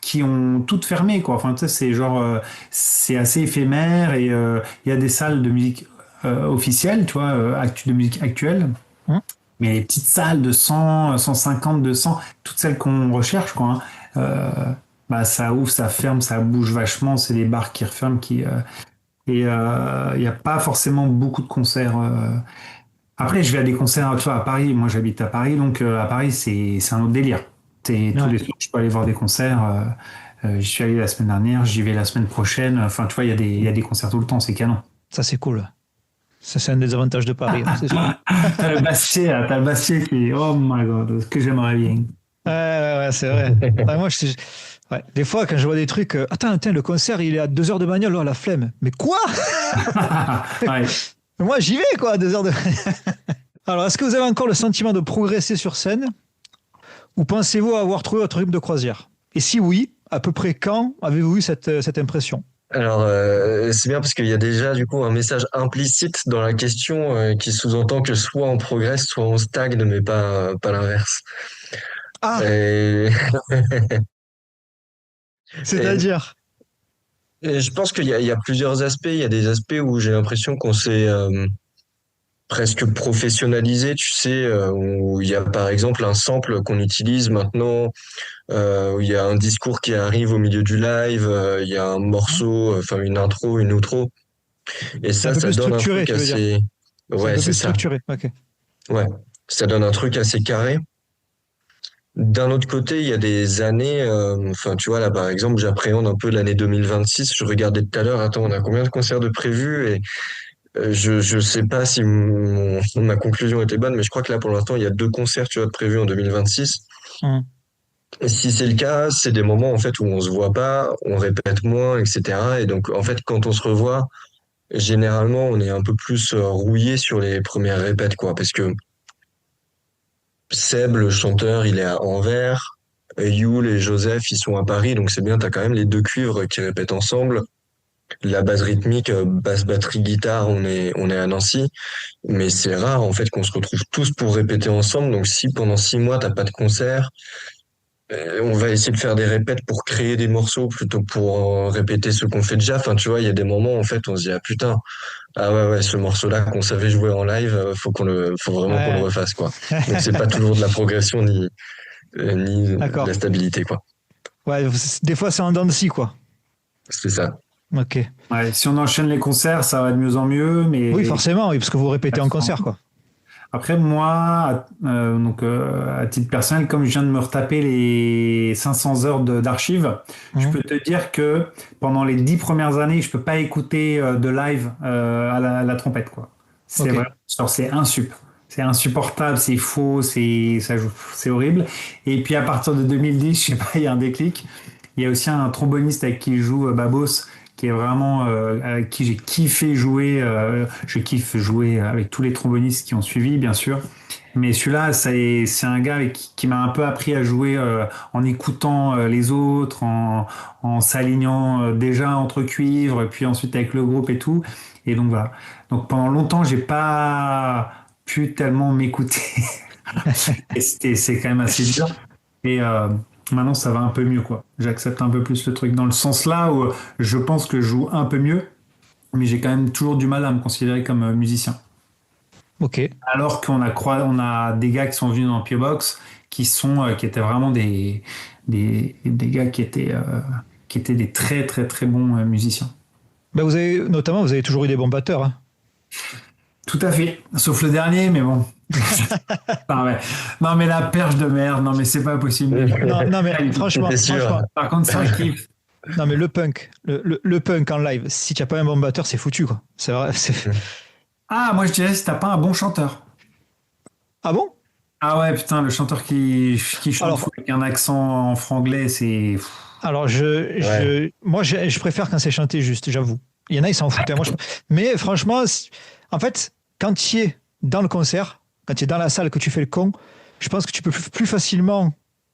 qui ont toutes fermé, quoi. Enfin, tu sais, c'est genre, c'est assez éphémère et il y a des salles de musique officielles, tu vois, de musique actuelle. Hum. Mais les petites salles de 100, 150, 200, toutes celles qu'on recherche, quoi, hein. Bah, ça ouvre, ça ferme, ça bouge vachement. C'est des bars qui referment, et il n'y a pas forcément beaucoup de concerts. Après, je vais à des concerts, tu vois, à Paris. Moi, j'habite à Paris, donc à Paris, c'est un autre délire. Tous les soirs, je peux aller voir des concerts. J'y suis allé la semaine dernière, j'y vais la semaine prochaine. Enfin, tu vois, il y a des concerts tout le temps, c'est canon. Ça, c'est cool. Ça, c'est un des avantages de Paris, c'est sûr. T'as le Bastier qui, oh my god, ce que j'aimerais bien. Ouais, c'est vrai. Ouais, moi, ouais. Des fois, quand je vois des trucs, attends, le concert, il est à 2 heures de bagnole, oh, la flemme. Mais quoi? Ouais. Moi, j'y vais, quoi, à 2 heures de. Alors, est-ce que vous avez encore le sentiment de progresser sur scène? Ou pensez-vous avoir trouvé votre rythme de croisière? Et si oui, à peu près quand avez-vous eu cette impression? Alors, c'est bien parce qu'il y a déjà du coup un message implicite dans la question qui sous-entend que soit on progresse, soit on stagne, mais pas l'inverse. Ah, Et, c'est-à-dire? et je pense qu'il y a plusieurs aspects. Il y a des aspects où j'ai l'impression qu'on s'est presque professionnalisé, tu sais, où il y a par exemple un sample qu'on utilise maintenant, où il y a un discours qui arrive au milieu du live, il y a un morceau, enfin une intro, une outro, et C'est un ça peu plus donne un structuré, truc tu veux dire? assez, C'est un ouais, peu c'est plus ça, structuré, ok. ouais, ça donne un truc assez carré. D'un autre côté, il y a des années, enfin tu vois là par exemple, j'appréhende un peu l'année 2026. Je regardais tout à l'heure, attends, on a combien de concerts de prévus et je sais pas si ma conclusion était bonne, mais je crois que là pour l'instant il y a 2 concerts tu vois de prévus en 2026. Hum. Et si c'est le cas, c'est des moments en fait où on se voit pas, on répète moins, etc. Et donc en fait quand on se revoit, généralement on est un peu plus rouillé sur les premières répètes quoi, parce que Seb, le chanteur, il est à Anvers. Yul et Joseph, ils sont à Paris, donc c'est bien, t'as quand même les 2 cuivres qui répètent ensemble. La base rythmique, basse, batterie, guitare, on est à Nancy. Mais c'est rare, en fait, qu'on se retrouve tous pour répéter ensemble. Donc si pendant 6 mois, t'as pas de concert, on va essayer de faire des répètes pour créer des morceaux plutôt que pour répéter ce qu'on fait déjà. Enfin, tu vois, il y a des moments, en fait, on se dit, ah putain, ah ouais, ce morceau-là qu'on savait jouer en live, faut vraiment qu'on le Ouais. refasse, quoi. Donc c'est pas toujours de la progression ni de D'accord. la stabilité, quoi. Ouais, des fois, c'est en dents de scie, quoi. C'est ça. Ok. Ouais, si on enchaîne les concerts, ça va de mieux en mieux, mais Oui, forcément, oui, parce que vous répétez en concert, quoi. après moi, à titre personnel, comme je viens de me retaper les 500 heures d'archives, je Mhm. peux te dire que pendant les 10 premières années, je peux pas écouter de live à la trompette, quoi. C'est Ok. vraiment, genre, c'est insupportable, c'est faux, c'est horrible. Et puis à partir de 2010, je sais pas, il y a un déclic. Il y a aussi un tromboniste avec qui je joue, Babos, qui est vraiment avec qui j'ai kiffé jouer. Je kiffe jouer avec tous les trombonistes qui ont suivi, bien sûr. Mais celui-là, c'est un gars qui m'a un peu appris à jouer en écoutant les autres, en s'alignant déjà entre cuivres, et puis ensuite avec le groupe et tout. Et donc voilà. Donc pendant longtemps, j'ai pas pu tellement m'écouter. Et c'est quand même assez dur. Et maintenant, ça va un peu mieux, quoi. J'accepte un peu plus le truc dans le sens là où je pense que je joue un peu mieux, mais j'ai quand même toujours du mal à me considérer comme musicien. Ok. Alors on a des gars qui sont venus dans P.O. Box qui étaient vraiment des gars qui étaient des très très très bons musiciens. Ben, vous avez toujours eu des bons batteurs, hein. Tout à fait, sauf le dernier, mais bon. Non, non, mais la perche de merde, non mais c'est pas possible. Non, mais franchement, C'est sûr. Par contre, c'est un kiff. non, mais le punk, le punk en live, si tu n'as pas un bon batteur, c'est foutu, quoi. C'est vrai. Ah, moi je dirais si t'as pas un bon chanteur. Ah bon? Ah ouais, putain, le chanteur qui chante Alors- avec un accent en franglais, c'est... Alors, moi, je préfère quand c'est chanté juste, j'avoue. Il y en a, ils s'en foutent, hein. Mais franchement, en fait, quand tu es dans le concert, quand tu es dans la salle, que tu fais le con, je pense que tu peux plus facilement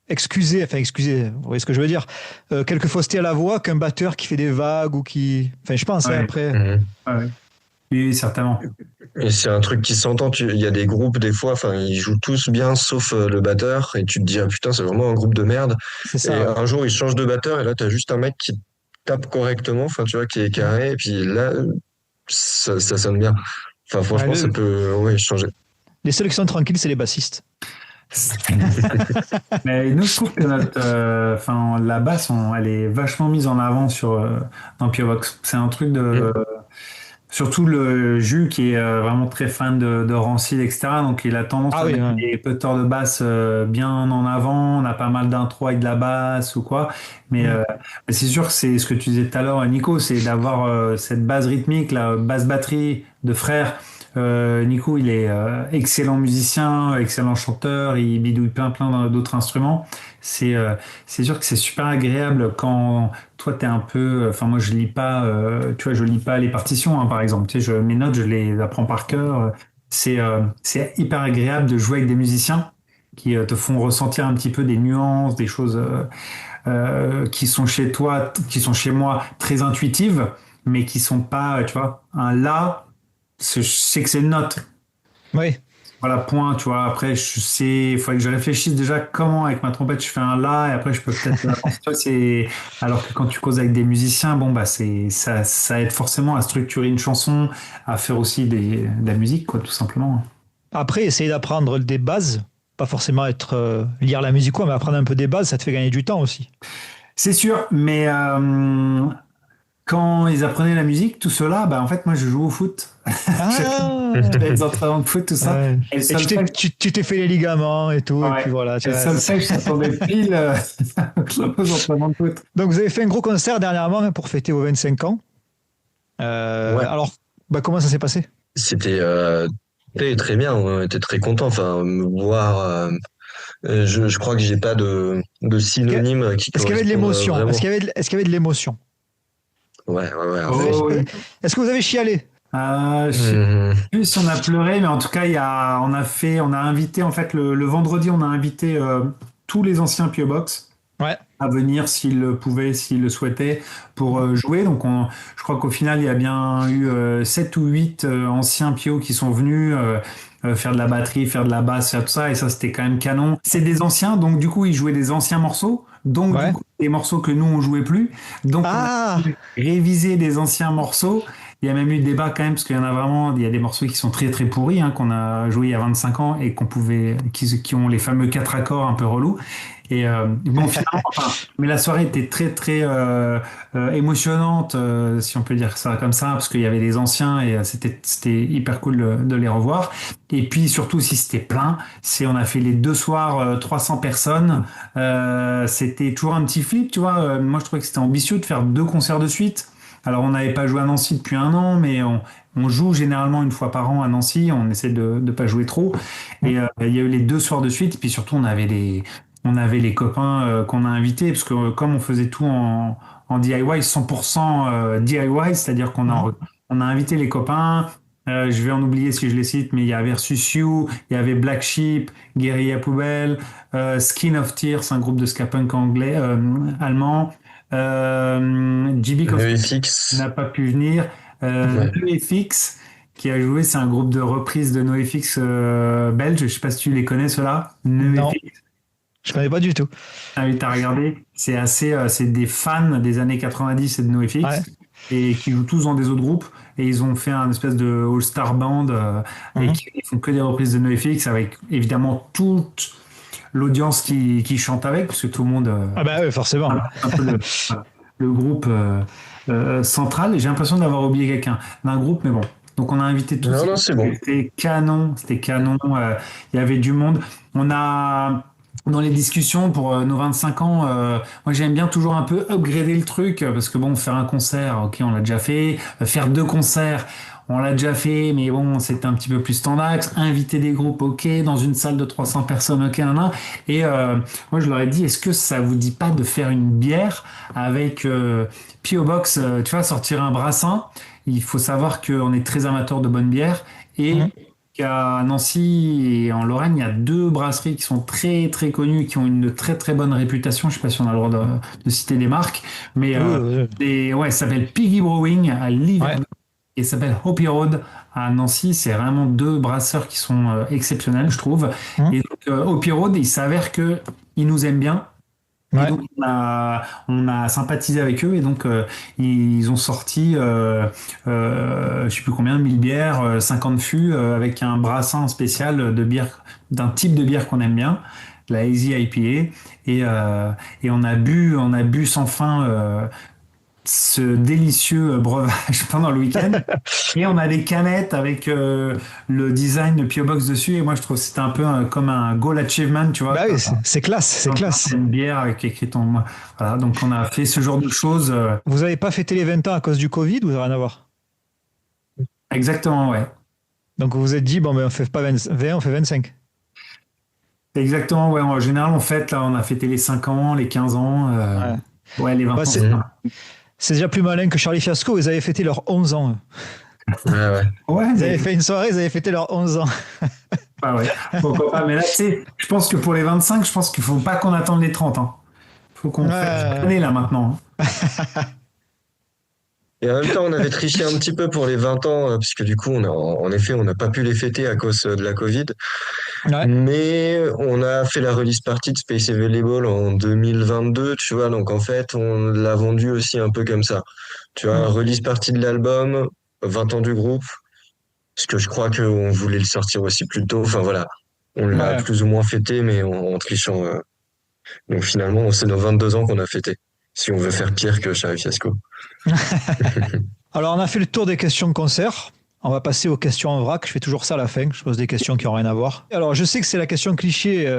excuser, vous voyez ce que je veux dire, quelques faussetés à la voix qu'un batteur qui fait des vagues ou qui. Enfin, je pense, hein, Ouais. après. Mhm. Ouais. Oui, certainement. Et c'est un truc qui s'entend. Il y a des groupes, des fois, enfin, ils jouent tous bien, sauf le batteur. Et tu te dis, ah putain, c'est vraiment un groupe de merde. C'est Et ça. un jour, ils changent de batteur. Et là, t'as juste un mec qui tape correctement, enfin, tu vois, qui est carré. Et puis là, ça sonne bien. Enfin, franchement, Ouais, ça peut, ouais, changer. les seuls qui sont tranquilles, c'est les bassistes. Mais nous, je trouve que la basse, elle est vachement mise en avant dans Piovox. C'est un truc de. Surtout le Jules qui est vraiment très fan de Rancid, etc. Donc il a tendance Ah à oui, mettre ouais. des putters de basse bien en avant. On a pas mal d'intro avec de la basse ou quoi. Mais c'est sûr que c'est ce que tu disais tout à l'heure, Nico, c'est d'avoir cette base rythmique, la basse batterie de frère. Nico, il est excellent musicien, excellent chanteur, il bidouille plein d'autres instruments. C'est sûr que c'est super agréable quand toi t'es un peu, enfin moi je lis pas, tu vois, je lis pas les partitions hein, par exemple. Tu sais, mes notes je les apprends par cœur. C'est hyper agréable de jouer avec des musiciens qui te font ressentir un petit peu des nuances, des choses qui sont chez toi, qui sont chez moi très intuitives, mais qui sont pas, tu vois, un la. Je sais que c'est une note. Oui. Voilà, point, tu vois. Après, je sais, il faudrait que je réfléchisse déjà comment, avec ma trompette, je fais un la, et après, je peux peut-être. Alors que quand tu causes avec des musiciens, bon, bah, ça aide forcément à structurer une chanson, à faire aussi de la musique, quoi, tout simplement. Après, essayer d'apprendre des bases, pas forcément lire la musique, quoi, mais apprendre un peu des bases, ça te fait gagner du temps aussi. C'est sûr, mais quand ils apprenaient la musique, tout cela, bah, en fait, moi, je joue au foot. Ah Les entraînements de foot, tout ça. ouais. Et le Et seul tu t'es, fait tu t'es fait les ligaments et tout, et Ouais. puis voilà. Et le seul fait que je t'attendais pile aux entraînements de foot. Donc, vous avez fait un gros concert dernièrement hein, pour fêter vos 25 ans. Ouais. Alors, bah, comment ça s'est passé? C'était très bien. On était très contents. Enfin, me voir. Je crois que j'ai pas de synonyme qui Est-ce qu'il y avait de correspondent l'émotion? vraiment. Est-ce qu'il y avait de l'émotion? Ouais, à fond. Oh, oui. Est-ce que vous avez chialé? Je sais Mhm. plus si on a pleuré, mais en tout cas, on a invité, en fait, le vendredi, on a invité tous les anciens Pio Box Ouais. à venir s'ils le pouvaient, s'ils le souhaitaient, pour jouer. Donc, je crois qu'au final, il y a bien eu 7 ou 8 anciens Pio qui sont venus faire de la batterie, faire de la basse, faire tout ça. Et ça, c'était quand même canon. C'est des anciens, donc du coup, ils jouaient des anciens morceaux. Donc, Ouais. du coup, des morceaux que nous, on jouait plus. Donc, on a Ah réviser des anciens morceaux. Il y a même eu débat quand même, parce qu'il y en a vraiment, il y a des morceaux qui sont très pourris, hein, qu'on a joué il y a 25 ans et qui ont les fameux 4 accords un peu relous. Et bon, finalement, mais la soirée était très émotionnante, si on peut dire ça comme ça, parce qu'il y avait les anciens et c'était hyper cool de les revoir. Et puis surtout, si c'était plein, on a fait les 2 soirs, 300 personnes. C'était toujours un petit flip, tu vois. Moi, je trouvais que c'était ambitieux de faire 2 concerts de suite. Alors, on n'avait pas joué à Nancy depuis 1 an, mais on joue généralement 1 fois par an à Nancy. On essaie de ne pas jouer trop. Et il y a eu les 2 soirs de suite. Et puis surtout, on avait les copains qu'on a invités, parce que comme on faisait tout en DIY, 100% DIY, c'est-à-dire on a invité les copains. Je vais en oublier si je les cite, mais il y a Versus You, il y avait Black Sheep, Guerilla Poubelle, Skin of Tears, un groupe de ska punk allemand. JB Coffee NoFX. n'a pas pu venir. Ouais. NoFX qui a joué, c'est un groupe de reprise de NoFX belge. Je sais pas si tu les connais, ceux-là. Non, NoFX, je connais pas du tout. t'invite à regarder. C'est des fans des années 90 et de NoFX Ouais. et qui jouent tous dans des autres groupes. Et ils ont fait un espèce de all-star band et Mhm. qui font que des reprises de NoFX avec évidemment toute l'audience qui chante avec, parce que tout le monde. Ah bah ouais, forcément. Un peu le groupe central. Et j'ai l'impression d'avoir oublié quelqu'un d'un groupe, mais bon. Donc on a invité tous. Non, c'est bon. C'était canon, il y avait du monde. On a dans les discussions pour nos 25 ans, moi j'aime bien toujours un peu upgrader le truc parce que bon, faire un concert, ok, on l'a déjà fait. Faire 2 concerts, on l'a déjà fait, mais bon, c'était un petit peu plus standard. Inviter des groupes, ok, dans une salle de 300 personnes, ok, nan. Et moi, je leur ai dit, est-ce que ça vous dit pas de faire une bière avec P.O. Box, tu vois, sortir un brassin. Il faut savoir qu'on est très amateur de bonne bière et qu'à Nancy et en Lorraine, il y a deux brasseries qui sont très très connues, qui ont une très très bonne réputation. Je sais pas si on a le droit de citer des marques, mais ouais, ça s'appelle Piggy Brewing à Liverpool Ouais. et ça s'appelle Hoppy Road à Nancy. C'est vraiment deux brasseurs qui sont exceptionnels, je trouve. Hum. Et donc, Hoppy Road, il s'avère que ils nous aiment bien. Et Ouais. donc, on a sympathisé avec eux et donc ils ont sorti, je sais plus combien, 1000 bières, 50 fûts avec un brassin spécial de bière, d'un type de bière qu'on aime bien, la Easy IPA. Et on a bu sans fin ce délicieux breuvage pendant le week-end. Et on a des canettes avec le design de P.O. Box dessus. Et moi, je trouve que c'était un peu comme un goal achievement, tu vois. Bah oui, c'est classe, c'est classe. Une bière avec écrit ton. Voilà, donc on a fait ce genre de choses. Vous avez pas fêté les 20 ans à cause du Covid ou rien à voir? Exactement, ouais. Donc vous vous êtes dit, bon, ben on fait pas 20, on fait 25. Exactement, ouais. En général, en fait, là, on a fêté les 5 ans, les 15 ans. Ouais, les 20 Bah, ans. c'est déjà plus malin que Charlie Fiasco, ils avaient fêté leurs 11 ans. Ouais, ouais. Ouais, Ils mais- avaient fait une soirée, ils avaient fêté leurs 11 ans. ah ouais. Pourquoi pas. Mais là, tu sais, je pense que pour les 25, je pense qu'il faut pas qu'on attende les 30. Hein. Faut qu'on fasse cette année, là, maintenant. Et en même temps, on avait triché un petit peu pour les 20 ans, puisque du coup, en effet, on n'a pas pu les fêter à cause de la Covid. Ouais. Mais on a fait la release party de Space Available en 2022, tu vois. Donc en fait, on l'a vendu aussi un peu comme ça. Tu vois, release party de l'album, 20 ans du groupe. Parce que je crois qu'on voulait le sortir aussi plus tôt. Enfin voilà, on l'a Ouais. plus ou moins fêté, mais en trichant. Donc finalement, c'est nos 22 ans qu'on a fêté. Si on veut faire pire que Charlie Fiasco. Alors on a fait le tour des questions concert. On va passer aux questions en vrac. Je fais toujours ça à la fin. Je pose des questions qui n'ont rien à voir. Alors je sais que c'est la question cliché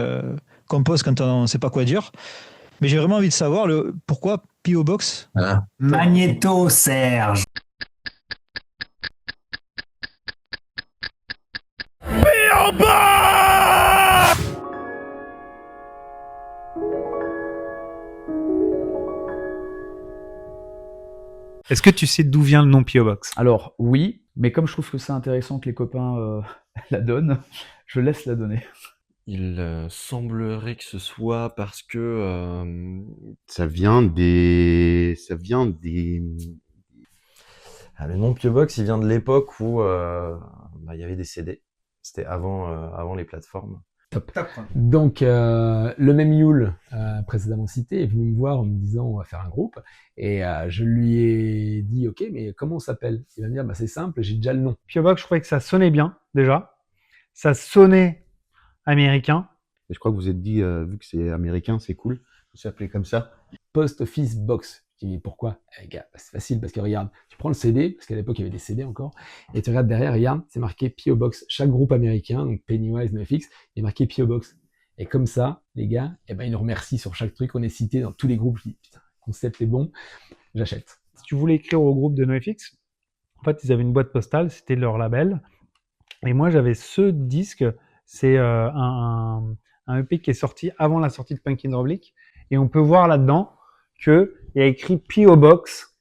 qu'on pose quand on ne sait pas quoi dire. Mais j'ai vraiment envie de savoir pourquoi P.O. Box. Voilà. Magnéto, Serge. Est-ce que tu sais d'où vient le nom P.O. Box? Alors oui, mais comme je trouve que c'est intéressant que les copains la donnent, je laisse la donner. Il semblerait que ce soit parce que Ça vient des. le nom P.O. Box, il vient de l'époque où il y avait des CD. C'était avant les plateformes. Donc, le même Yule, précédemment cité, est venu me voir en me disant on va faire un groupe. Et je lui ai dit ok, mais comment on s'appelle? Il va me dire bah, c'est simple, j'ai déjà le nom. P.O. Box, je trouvais que ça sonnait bien, déjà. Ça sonnait américain. Et je crois que vous êtes dit, vu que c'est américain, c'est cool. Vous s'appelez comme ça. Post Office Box. Je dis mais pourquoi? Gars, bah, c'est facile parce que regarde, tu prends le CD, parce qu'à l'époque il y avait des CD encore, et tu regardes derrière, regarde, c'est marqué P.O. Box. Chaque groupe américain, donc Pennywise, NoFX, il est marqué P.O. Box. Et comme ça, les gars, eh ben, ils nous remercient sur chaque truc. On est cité dans tous les groupes. Je dis putain, le concept est bon, j'achète. Si tu voulais écrire au groupe de NoFX, en fait, ils avaient une boîte postale, c'était leur label. Et moi, j'avais ce disque. C'est un EP qui est sorti avant la sortie de Punk in Republic. Et on peut voir là-dedans qu'il y a écrit P.O. Box.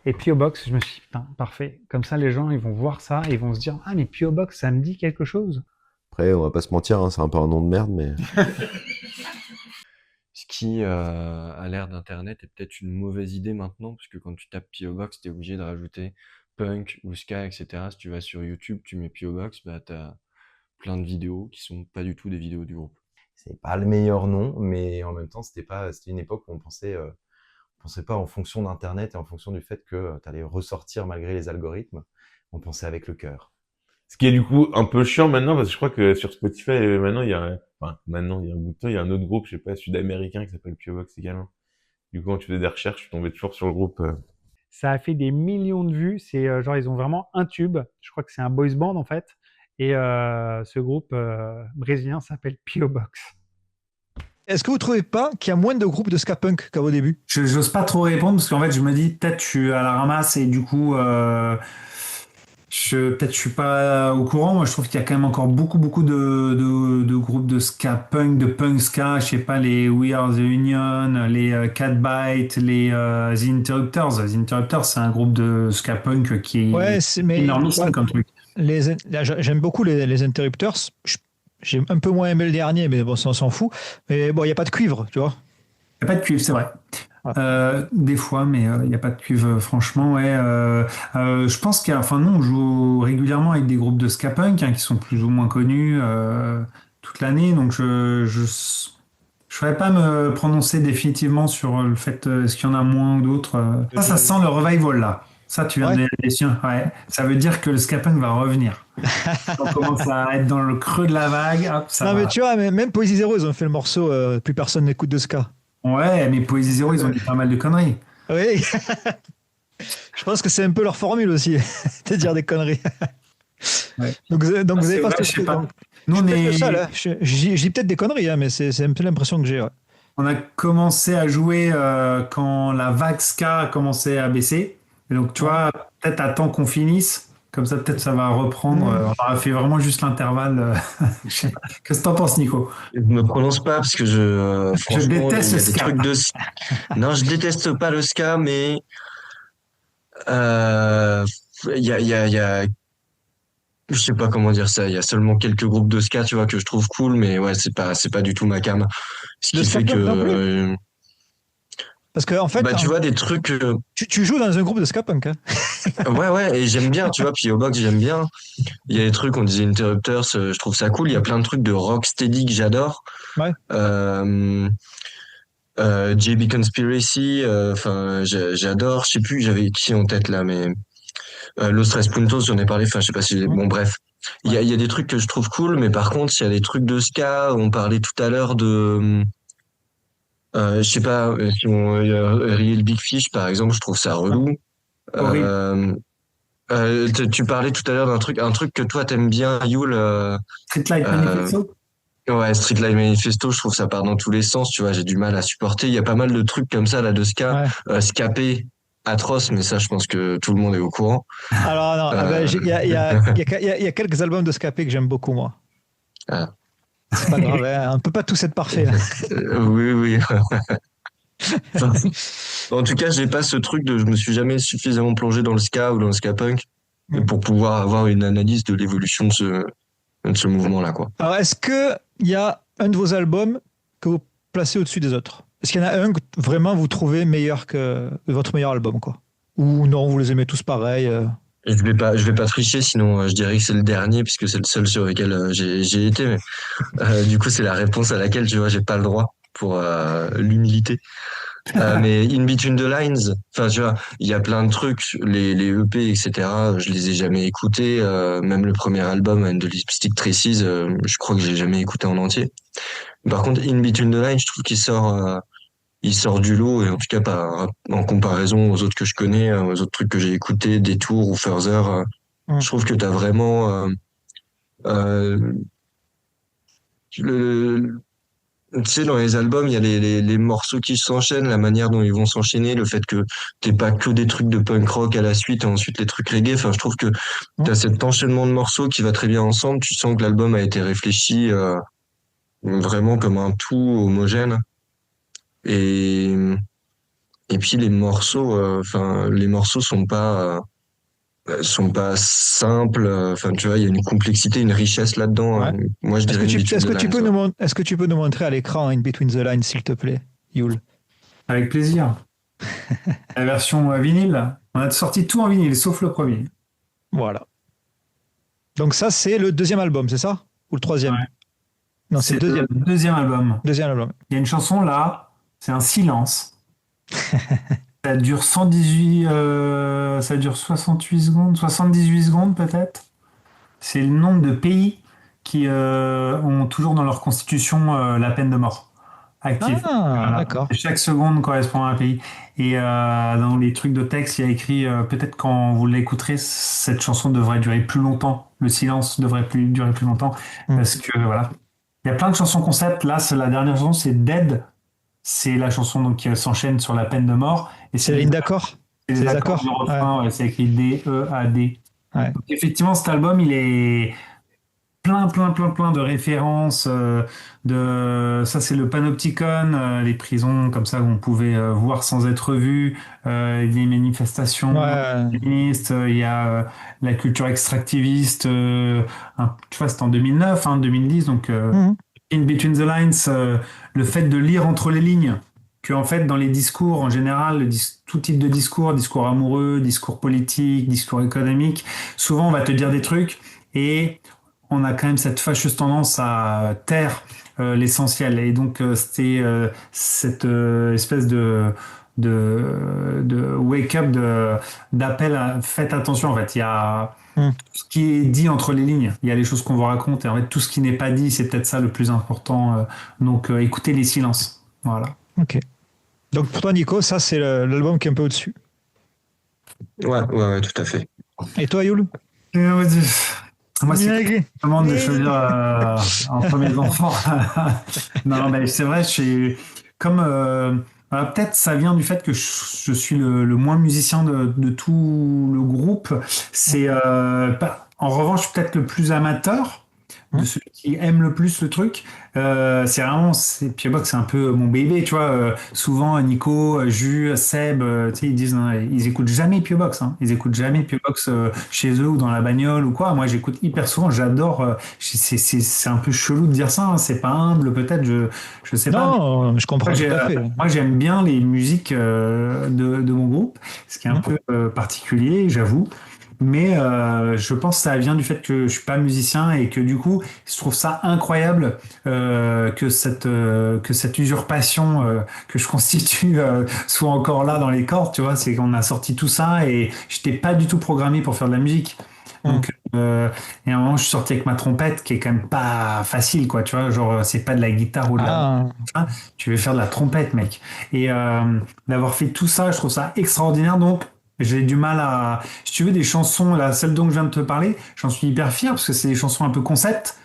Et P.O. Box, je me suis dit, putain, parfait. Comme ça, les gens, ils vont voir ça et ils vont se dire, ah, mais P.O. Box, ça me dit quelque chose. Après, on va pas se mentir, hein, c'est un peu un nom de merde, mais Ce qui a l'air d'Internet est peut-être une mauvaise idée maintenant, parce que quand tu tapes P.O. Box, t'es obligé de rajouter punk ou ska, etc. Si tu vas sur YouTube, tu mets P.O. Box, bah t'as plein de vidéos qui sont pas du tout des vidéos du groupe. c'est pas le meilleur nom, mais en même temps, c'était une époque où on pensait pas en fonction d'Internet et en fonction du fait que t'allais ressortir malgré les algorithmes. On pensait avec le cœur. Ce qui est du coup un peu chiant maintenant, parce que je crois que sur Spotify, maintenant, il y a un bout de temps, il y a un autre groupe, je sais pas, sud-américain qui s'appelle P.O. Box également. Du coup, quand tu faisais des recherches, je suis tombé toujours sur le groupe. Ça a fait des millions de vues. C'est genre, ils ont vraiment un tube. Je crois que c'est un boys band, en fait. Et ce groupe brésilien s'appelle P.O. Box. Est-ce que vous trouvez pas qu'il y a moins de groupes de ska punk qu'à vos débuts? Je n'ose pas trop répondre parce qu'en fait, je me dis peut-être je suis à la ramasse et du coup, Peut-être je suis pas au courant. Moi, je trouve qu'il y a quand même encore beaucoup de groupes de ska punk, de punk ska. Je sais pas, les We Are the Union, les Catbite, les The Interrupters. The Interrupters, c'est un groupe de ska punk qui Ouais, est mais énormissime ouais, comme truc. là, j'aime beaucoup les Interrupters. J'ai un peu moins aimé le dernier, mais bon, ça, on s'en fout. Mais bon, il n'y a pas de cuivre, tu vois. Il n'y a pas de cuivre, c'est vrai. Ouais. Des fois, mais il n'y a pas de cuivre, franchement, ouais. Je pense enfin, nous, on joue régulièrement avec des groupes de ska punk qui sont plus ou moins connus toute l'année, donc je saurais pas me prononcer définitivement sur le fait est-ce qu'il y en a moins ou d'autres. Ça sent le revival là. Ça, tu viens de les siens. Ouais. Ça veut dire que le ska punk va revenir. On commence à être dans le creux de la vague. Hop, ça Non, va. mais tu vois, même Poésie Zéro, ils ont fait le morceau Plus personne n'écoute de ska. Ouais, mais Poésie Zéro, ils ont dit pas mal de conneries. Oui. Je pense que c'est un peu leur formule aussi, de dire des conneries. Ouais. Donc vous C'est avez pas vrai, ce je sais truc. pas. Donc, Nous, je on suis peut-être le est. seul, hein. Je dis peut-être des conneries, hein, mais c'est un peu l'impression que j'ai. Ouais. On a commencé à jouer quand la vague ska a commencé à baisser. Et donc, tu vois, peut-être attends qu'on finisse. Comme ça, peut-être ça va reprendre. On aura fait vraiment juste l'intervalle. Je sais pas. Qu'est-ce que t'en penses, Nico? Je me prononce pas parce que Je franchement, déteste il y le a des ska. trucs de. Non, je déteste pas le ska, mais euh, il y a, je sais pas comment dire ça. Il y a seulement quelques groupes de ska, tu vois, que je trouve cool, mais ouais, c'est pas du tout ma came. Ce Le qui ska fait punk non plus. que, Parce que en fait, bah, tu vois, des trucs. tu joues dans un groupe de ska punk. Hein. Ouais, et j'aime bien, tu vois, puis au box, j'aime bien. Il y a des trucs, on disait Interrupters, je trouve ça cool. Il y a plein de trucs de rocksteady que j'adore. Ouais. JB Conspiracy, enfin, j'adore. Je sais plus, j'avais qui en tête là, mais Los Tres Puntos, j'en ai parlé. Enfin, je sais pas si. Bon, bref, il y a des trucs que je trouve cool, mais par contre, il y a des trucs de ska. On parlait tout à l'heure de, je sais pas, si on Real Big Fish, par exemple, je trouve ça relou. Horrible. Tu parlais tout à l'heure un truc que toi t'aimes bien, Yul. Streetlight Manifesto. Ouais, Street Life Manifesto, je trouve ça part dans tous les sens, tu vois, j'ai du mal à supporter. Il y a pas mal de trucs comme ça, là, de ska, scapé, atroce, mais ça, je pense que tout le monde est au courant. Alors, non, il y a quelques albums de Scapé que j'aime beaucoup, moi. Ah. C'est pas grave, hein, on peut pas tous être parfaits. Oui. En tout cas, j'ai pas ce truc je me suis jamais suffisamment plongé dans le ska ou dans le ska punk pour pouvoir avoir une analyse de l'évolution de ce mouvement-là, quoi. Alors, est-ce que il y a un de vos albums que vous placez au-dessus des autres? Est-ce qu'il y en a un que vraiment vous trouvez meilleur que votre meilleur album, quoi? Ou non, vous les aimez tous pareil? Je vais pas tricher, sinon je dirais que c'est le dernier puisque c'est le seul sur lequel j'ai été. Mais du coup, c'est la réponse à laquelle, tu vois, j'ai pas le droit pour l'humilité. Mais In Between the Lines, enfin, tu vois, il y a plein de trucs, les EP, etc. Je les ai jamais écoutés. Même le premier album, And the Lipstick Traces, je crois que j'ai jamais écouté en entier. Par contre, In Between the Lines, je trouve il sort du lot, et en tout cas en comparaison aux autres que je connais, aux autres trucs que j'ai écoutés, Detour ou Further, je trouve que t'as vraiment tu sais, dans les albums, il y a les morceaux qui s'enchaînent, la manière dont ils vont s'enchaîner, le fait que t'aies pas que des trucs de punk rock à la suite et ensuite les trucs reggae. Enfin, je trouve que t'as cet enchaînement de morceaux qui va très bien ensemble. Tu sens que l'album a été réfléchi vraiment comme un tout homogène. Et puis les morceaux, les morceaux sont pas simples. Enfin, tu vois, il y a une complexité, une richesse là-dedans. Ouais. Moi, je dirais Est-ce que tu peux nous montrer à l'écran In Between the Lines, s'il te plaît, Yul? Avec plaisir. La version vinyle. On a sorti tout en vinyle, sauf le premier. Voilà. Donc ça, c'est le deuxième album, c'est ça? Ou le troisième? Ouais. Non, c'est le deuxième. Le deuxième album. Deuxième album. Il y a une chanson là, c'est un silence. Ça dure 118, ça dure 68 secondes, 78 secondes peut-être. C'est le nombre de pays qui ont toujours dans leur constitution la peine de mort active. Ah, d'accord. Chaque seconde correspond à un pays. Et dans les trucs de texte, il y a écrit peut-être quand vous l'écouterez, cette chanson devrait durer plus longtemps. Le silence devrait durer plus longtemps. Parce que voilà. Il y a plein de chansons concept. Là, c'est la dernière chanson, c'est Dead. C'est la chanson donc, qui s'enchaîne sur la peine de mort. Et c'est la ligne d'accord. C'est les accords du refrain, ouais, c'est écrit D-E-A-D. Ouais. Donc, effectivement, cet album, il est plein de références. Ça, c'est le Panopticon, les prisons comme ça où on pouvait voir sans être vu. Il y a des manifestations Ouais. féministes, il y a la culture extractiviste. Tu vois, c'était en 2009, 2010. Donc, Mhm. In Between the Lines, le fait de lire entre les lignes. Que en fait, dans les discours, en général, tout type de discours, discours amoureux, discours politique, discours économique, souvent on va te dire des trucs et on a quand même cette fâcheuse tendance à taire l'essentiel. Et donc, c'était cette espèce de wake-up, d'appel à faites attention. En fait, il y a Mhm. tout ce qui est dit entre les lignes. Il y a les choses qu'on vous raconte et en fait, tout ce qui n'est pas dit, c'est peut-être ça le plus important. Donc, écoutez les silences. Voilà. Ok. Donc pour toi, Nico, ça c'est l'album qui est un peu au-dessus. Ouais, tout à fait. Et toi, Yul? Moi, c'est quand je me demande de choisir entre mes enfants. Non, mais c'est vrai, je suis comme voilà, peut-être ça vient du fait que je suis le moins musicien de tout le groupe. C'est en revanche, je suis peut-être le plus amateur de ceux qui aiment le plus le truc. C'est vraiment, P.O. Box, c'est un peu mon bébé, tu vois. Souvent, Nico, Jus, Seb, tu sais, ils disent, non, ils écoutent jamais P.O. Box, hein. Ils écoutent jamais P.O. Box chez eux ou dans la bagnole ou quoi. Moi, j'écoute hyper souvent, j'adore. C'est un peu chelou de dire ça, hein. C'est pas humble, peut-être, je sais pas. Non, je comprends tout à fait. Moi, j'aime bien les musiques de mon groupe, ce qui est un peu particulier, j'avoue. Mais je pense que ça vient du fait que je suis pas musicien et que du coup, je trouve ça incroyable que cette usurpation que je constitue soit encore là dans les cordes. Tu vois, c'est qu'on a sorti tout ça et j'étais pas du tout programmé pour faire de la musique. Donc, et à un moment, je suis sorti avec ma trompette qui est quand même pas facile, quoi. Tu vois, genre, c'est pas de la guitare ou de la. Tu veux faire de la trompette, mec. Et d'avoir fait tout ça, je trouve ça extraordinaire. Donc, j'ai du mal à. Si tu veux, des chansons, là, celle dont je viens de te parler, j'en suis hyper fier parce que c'est des chansons un peu concept.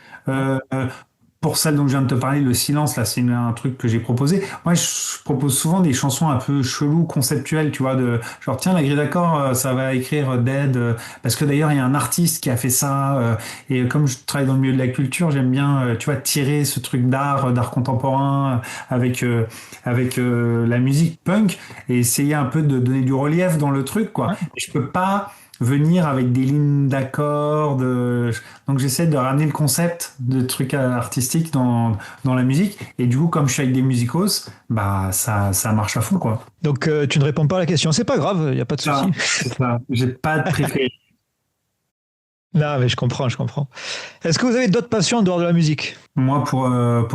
Pour celle dont je viens de te parler, Le Silence, là, c'est un truc que j'ai proposé. Moi, je propose souvent des chansons un peu cheloues, conceptuelles, tu vois, de genre, tiens, la grille d'accord, ça va écrire Dead, parce que d'ailleurs, il y a un artiste qui a fait ça, et comme je travaille dans le milieu de la culture, j'aime bien, tu vois, tirer ce truc d'art contemporain, avec la musique punk, et essayer un peu de donner du relief dans le truc, quoi. Et je peux pas venir avec des lignes d'accords. Donc j'essaie de ramener le concept de trucs artistiques dans la musique. Et du coup, comme je suis avec des musicos, bah ça marche à fond, quoi. Donc tu ne réponds pas à la question. C'est pas grave, il n'y a pas de souci. C'est ça. J'ai pas de préféré. Non, mais je comprends. Est-ce que vous avez d'autres passions en dehors de la musique? Moi, pour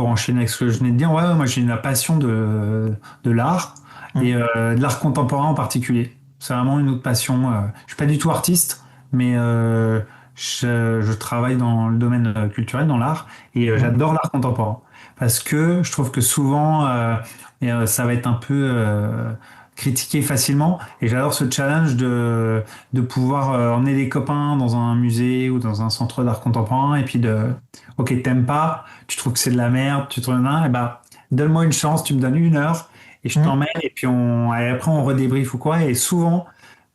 enchaîner avec ce que je venais de dire, ouais, moi j'ai la passion de l'art et de l'art contemporain en particulier. C'est vraiment une autre passion. Je suis pas du tout artiste, mais je travaille dans le domaine culturel, dans l'art, et j'adore l'art contemporain. Parce que je trouve que souvent, ça va être un peu critiqué facilement, et j'adore ce challenge de pouvoir emmener des copains dans un musée ou dans un centre d'art contemporain, et puis ok, t'aimes pas, tu trouves que c'est de la merde, tu trouves et bah, donne-moi une chance, tu me donnes 1 heure et je t'emmène et puis et après on redébriefe ou quoi. Et souvent,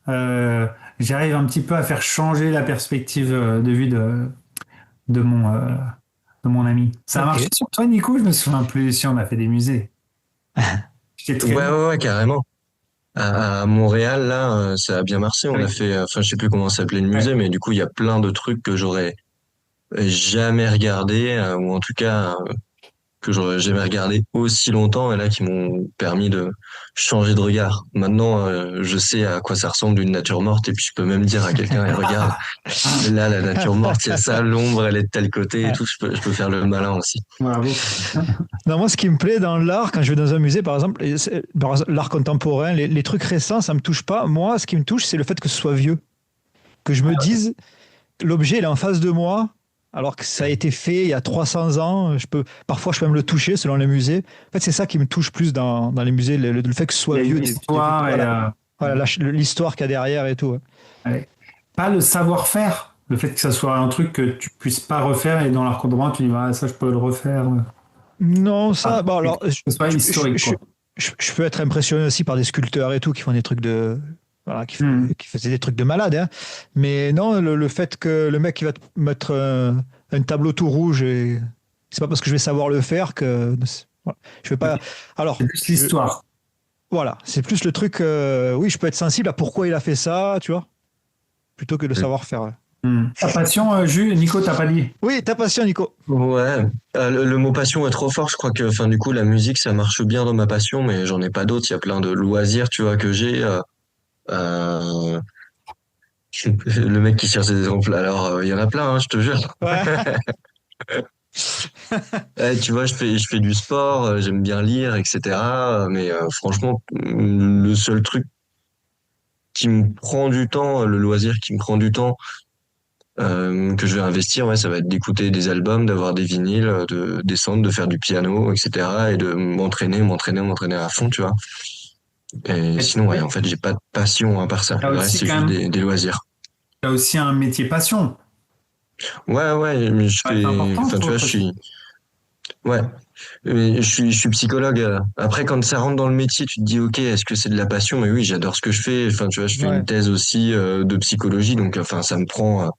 j'arrive un petit peu à faire changer la perspective de vue de mon ami. Ça a marché sur toi, Nico? Je me souviens plus si on a fait des musées. Ouais, carrément. À Montréal, là, ça a bien marché. On a fait, enfin, je sais plus comment s'appelait le musée, mais du coup, il y a plein de trucs que j'aurais jamais regardé, ou en tout cas, que j'aurais jamais regardé aussi longtemps, et là qui m'ont permis de changer de regard. Maintenant, je sais à quoi ça ressemble une nature morte, et puis je peux même dire à quelqu'un, regarde, là la nature morte, il y a ça, l'ombre, elle est de tel côté et tout. Je peux faire le malin aussi. Bravo. Non, moi, ce qui me plaît dans l'art, quand je vais dans un musée, par exemple, l'art contemporain, les trucs récents, ça me touche pas. Moi, ce qui me touche, c'est le fait que ce soit vieux, que je me dise, l'objet, il est en face de moi. Alors que ça a été fait il y a 300 ans, parfois je peux même le toucher selon les musées. En fait, c'est ça qui me touche plus dans les musées, le fait que ce soit vieux. L'histoire l'histoire qu'il y a derrière et tout. Ouais. Pas le savoir-faire, le fait que ça soit un truc que tu puisses pas refaire et dans l'art contemporain, tu dis, ça je peux le refaire. Non, ça, bon alors, c'est pas historique, quoi. Je peux être impressionné aussi par des sculpteurs et tout qui font des trucs voilà, Hmm. qui faisait des trucs de malade. Hein. Mais non, le fait que le mec il va te mettre un tableau tout rouge, et c'est pas parce que je vais savoir le faire que voilà. Je vais pas. Alors, C'est plus l'histoire. voilà, c'est plus le truc. Oui, je peux être sensible à pourquoi il a fait ça, tu vois, plutôt que de savoir faire. Ta passion, Nico, t'as pas dit? Oui, ta passion, Nico. Ouais, le mot passion est trop fort. Je crois que, enfin, du coup, la musique, ça marche bien dans ma passion, mais j'en ai pas d'autres. Il y a plein de loisirs, tu vois, que j'ai. Euh, le mec qui cherche des exemples. Alors, il y en a plein, hein, je te jure. Ouais. Tu vois, je fais du sport, j'aime bien lire, etc. Mais franchement, le seul truc qui me prend du temps, le loisir qui me prend du temps, que je vais investir, ouais, ça va être d'écouter des albums, d'avoir des vinyles, de descendre, de faire du piano, etc. Et de m'entraîner à fond, tu vois. Et sinon, ouais, en fait, j'ai pas de passion à part ça. T'as Le aussi reste, c'est quand juste même, des loisirs. t'as aussi un métier passion. Ouais, mais je Ouais, fais, c'est important, je enfin, tu vois, trouve. ouais, mais je suis psychologue. Après, quand ça rentre dans le métier, tu te dis, ok, est-ce que c'est de la passion? Mais oui, j'adore ce que je fais. Enfin, tu vois, je fais Ouais. une thèse aussi de psychologie, donc enfin, ça me prend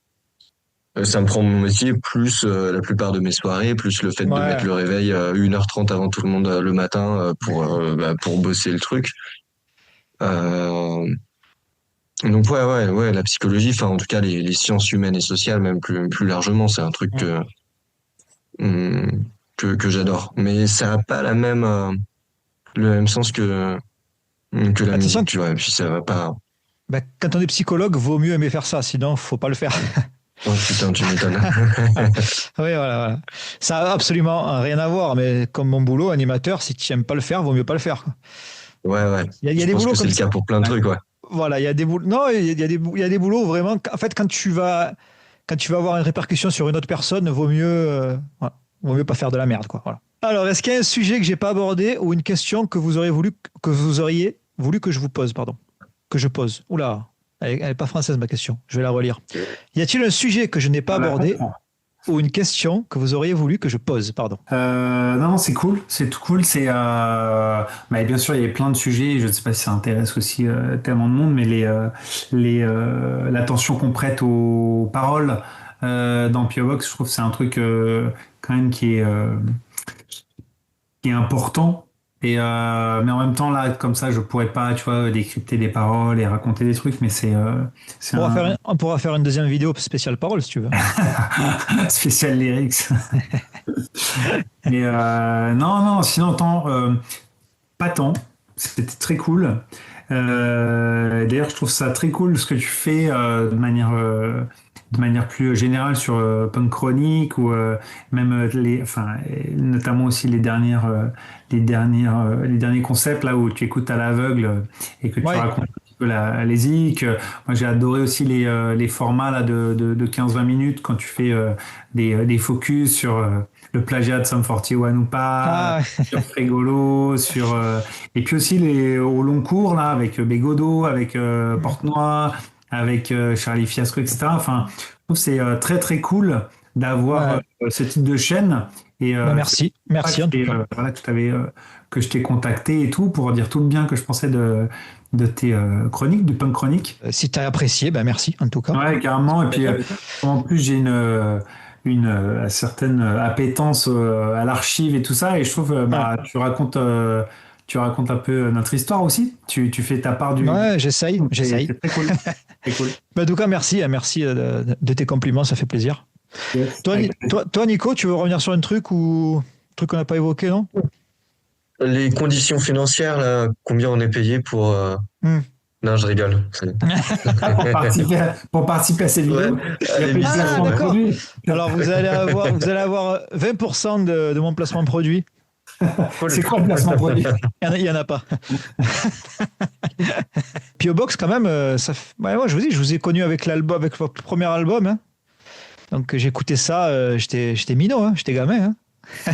mon métier plus la plupart de mes soirées, plus le fait de mettre Ouais. le réveil 1h30 avant tout le monde le matin pour bosser le truc. Euh, donc ouais, la psychologie, enfin en tout cas les sciences humaines et sociales, même plus largement, c'est un truc hum, que j'adore. Mais ça a pas le même sens que la Ah, de toute façon, musique, tu vois. Et puis ça va pas. bah, quand on est psychologue, vaut mieux aimer faire ça, sinon faut pas le faire. Oh putain, tu m'étonnes. Oui, voilà. Ça a absolument rien à voir, mais comme mon boulot, animateur, si tu n'aimes pas le faire, vaut mieux pas le faire. Ouais. Il y a Je des pense boulots que c'est comme le ça. cas pour plein de trucs, ouais. Voilà, il y a des boulots. Non, il y a des boulots vraiment. En fait, quand tu vas avoir une répercussion sur une autre personne, voilà, vaut mieux pas faire de la merde, quoi. Voilà. Alors, est-ce qu'il y a un sujet que j'ai pas abordé ou une question que vous auriez voulu que je vous pose, pardon, que je pose. Oula, elle est pas française ma question. Je vais la relire. Y a-t-il un sujet que je n'ai pas On la abordé comprend. ou une question que vous auriez voulu que je pose, pardon? Non, c'est cool, c'est tout cool. Mais bien sûr, il y a plein de sujets. Je ne sais pas si ça intéresse aussi tellement de monde, mais l'attention qu'on prête aux paroles dans PO Box, je trouve que c'est un truc quand même qui est important. Mais en même temps, là, comme ça, je pourrais pas, tu vois, décrypter des paroles et raconter des trucs, mais c'est On pourra faire une deuxième vidéo spéciale parole si tu veux. spécial lyrics. Mais non, sinon, pas tant. C'était très cool. D'ailleurs, je trouve ça très cool ce que tu fais de manière plus générale sur Punk Chronique ou même notamment aussi les derniers concepts là où tu écoutes à l'aveugle et que tu Ouais. racontes un petit peu les zik. Moi, j'ai adoré aussi les formats là de 15-20 minutes quand tu fais des focus sur le plagiat de Sum 41 ou pas, Ah, sur Frégolo, et puis aussi au long cours là avec Bégodeau, avec Portenoy, avec Charlie Fiasco, etc. Enfin, je trouve que c'est très très cool d'avoir ouais. ce type de chaîne. Et Bah, merci en tout cas. voilà, que je t'ai contacté et tout pour dire tout le bien que je pensais de tes chroniques, du punk chronique. Si tu as apprécié, bah merci en tout cas. Ouais, carrément. Et puis en plus, j'ai une certaine appétence à l'archive et tout ça. Et je trouve, tu racontes un peu notre histoire aussi. Tu fais ta part du. Ouais, j'essaye. C'est très cool. C'est cool. Bah, en tout cas, merci de tes compliments, ça fait plaisir. Yes. Toi, Nico, tu veux revenir sur un truc ou un truc qu'on n'a pas évoqué, non? Les conditions financières, là, combien on est payé pour. Non, je rigole. Pour participer à ces vidéos, Ouais, il y a allez, plus de bisous, placement de ouais. produits. Alors, vous allez avoir 20% de mon placement de produit. C'est quoi le placement de produit? Il y en a pas. Puis au box, quand même, moi, je vous dis, je vous ai connu avec votre premier album. Hein. Donc, j'écoutais ça, j'étais minot, hein, j'étais gamin. Hein.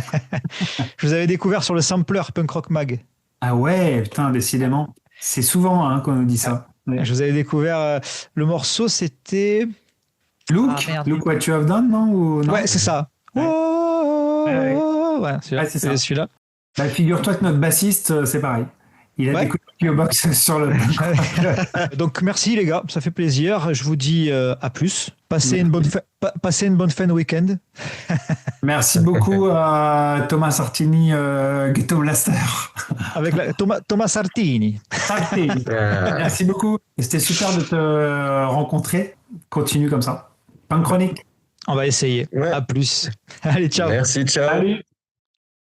Je vous avais découvert sur le sampler Punk Rock Mag. Ah ouais, putain, décidément. C'est souvent qu'on nous dit ça. Ouais. Je vous avais découvert, le morceau, c'était... Look, Look What You Have Done, non, ou non? Ouais, c'est ça. Ouais. Ouais, Ouais, c'est ça. celui-là. Bah, figure-toi que notre bassiste, c'est pareil. Il a Ouais. découvert PO Box sur le. Donc merci les gars, ça fait plaisir. Je vous dis à plus. Passez une bonne fin de week-end. Merci beaucoup à Thomas Sartini, Ghetto Blaster. Avec Thomas Sartini. Sartini. Merci beaucoup. Et c'était super de te rencontrer. Continue comme ça. Punk Chronique. On va essayer. Ouais. À plus. Allez, ciao. Merci, ciao. Salut.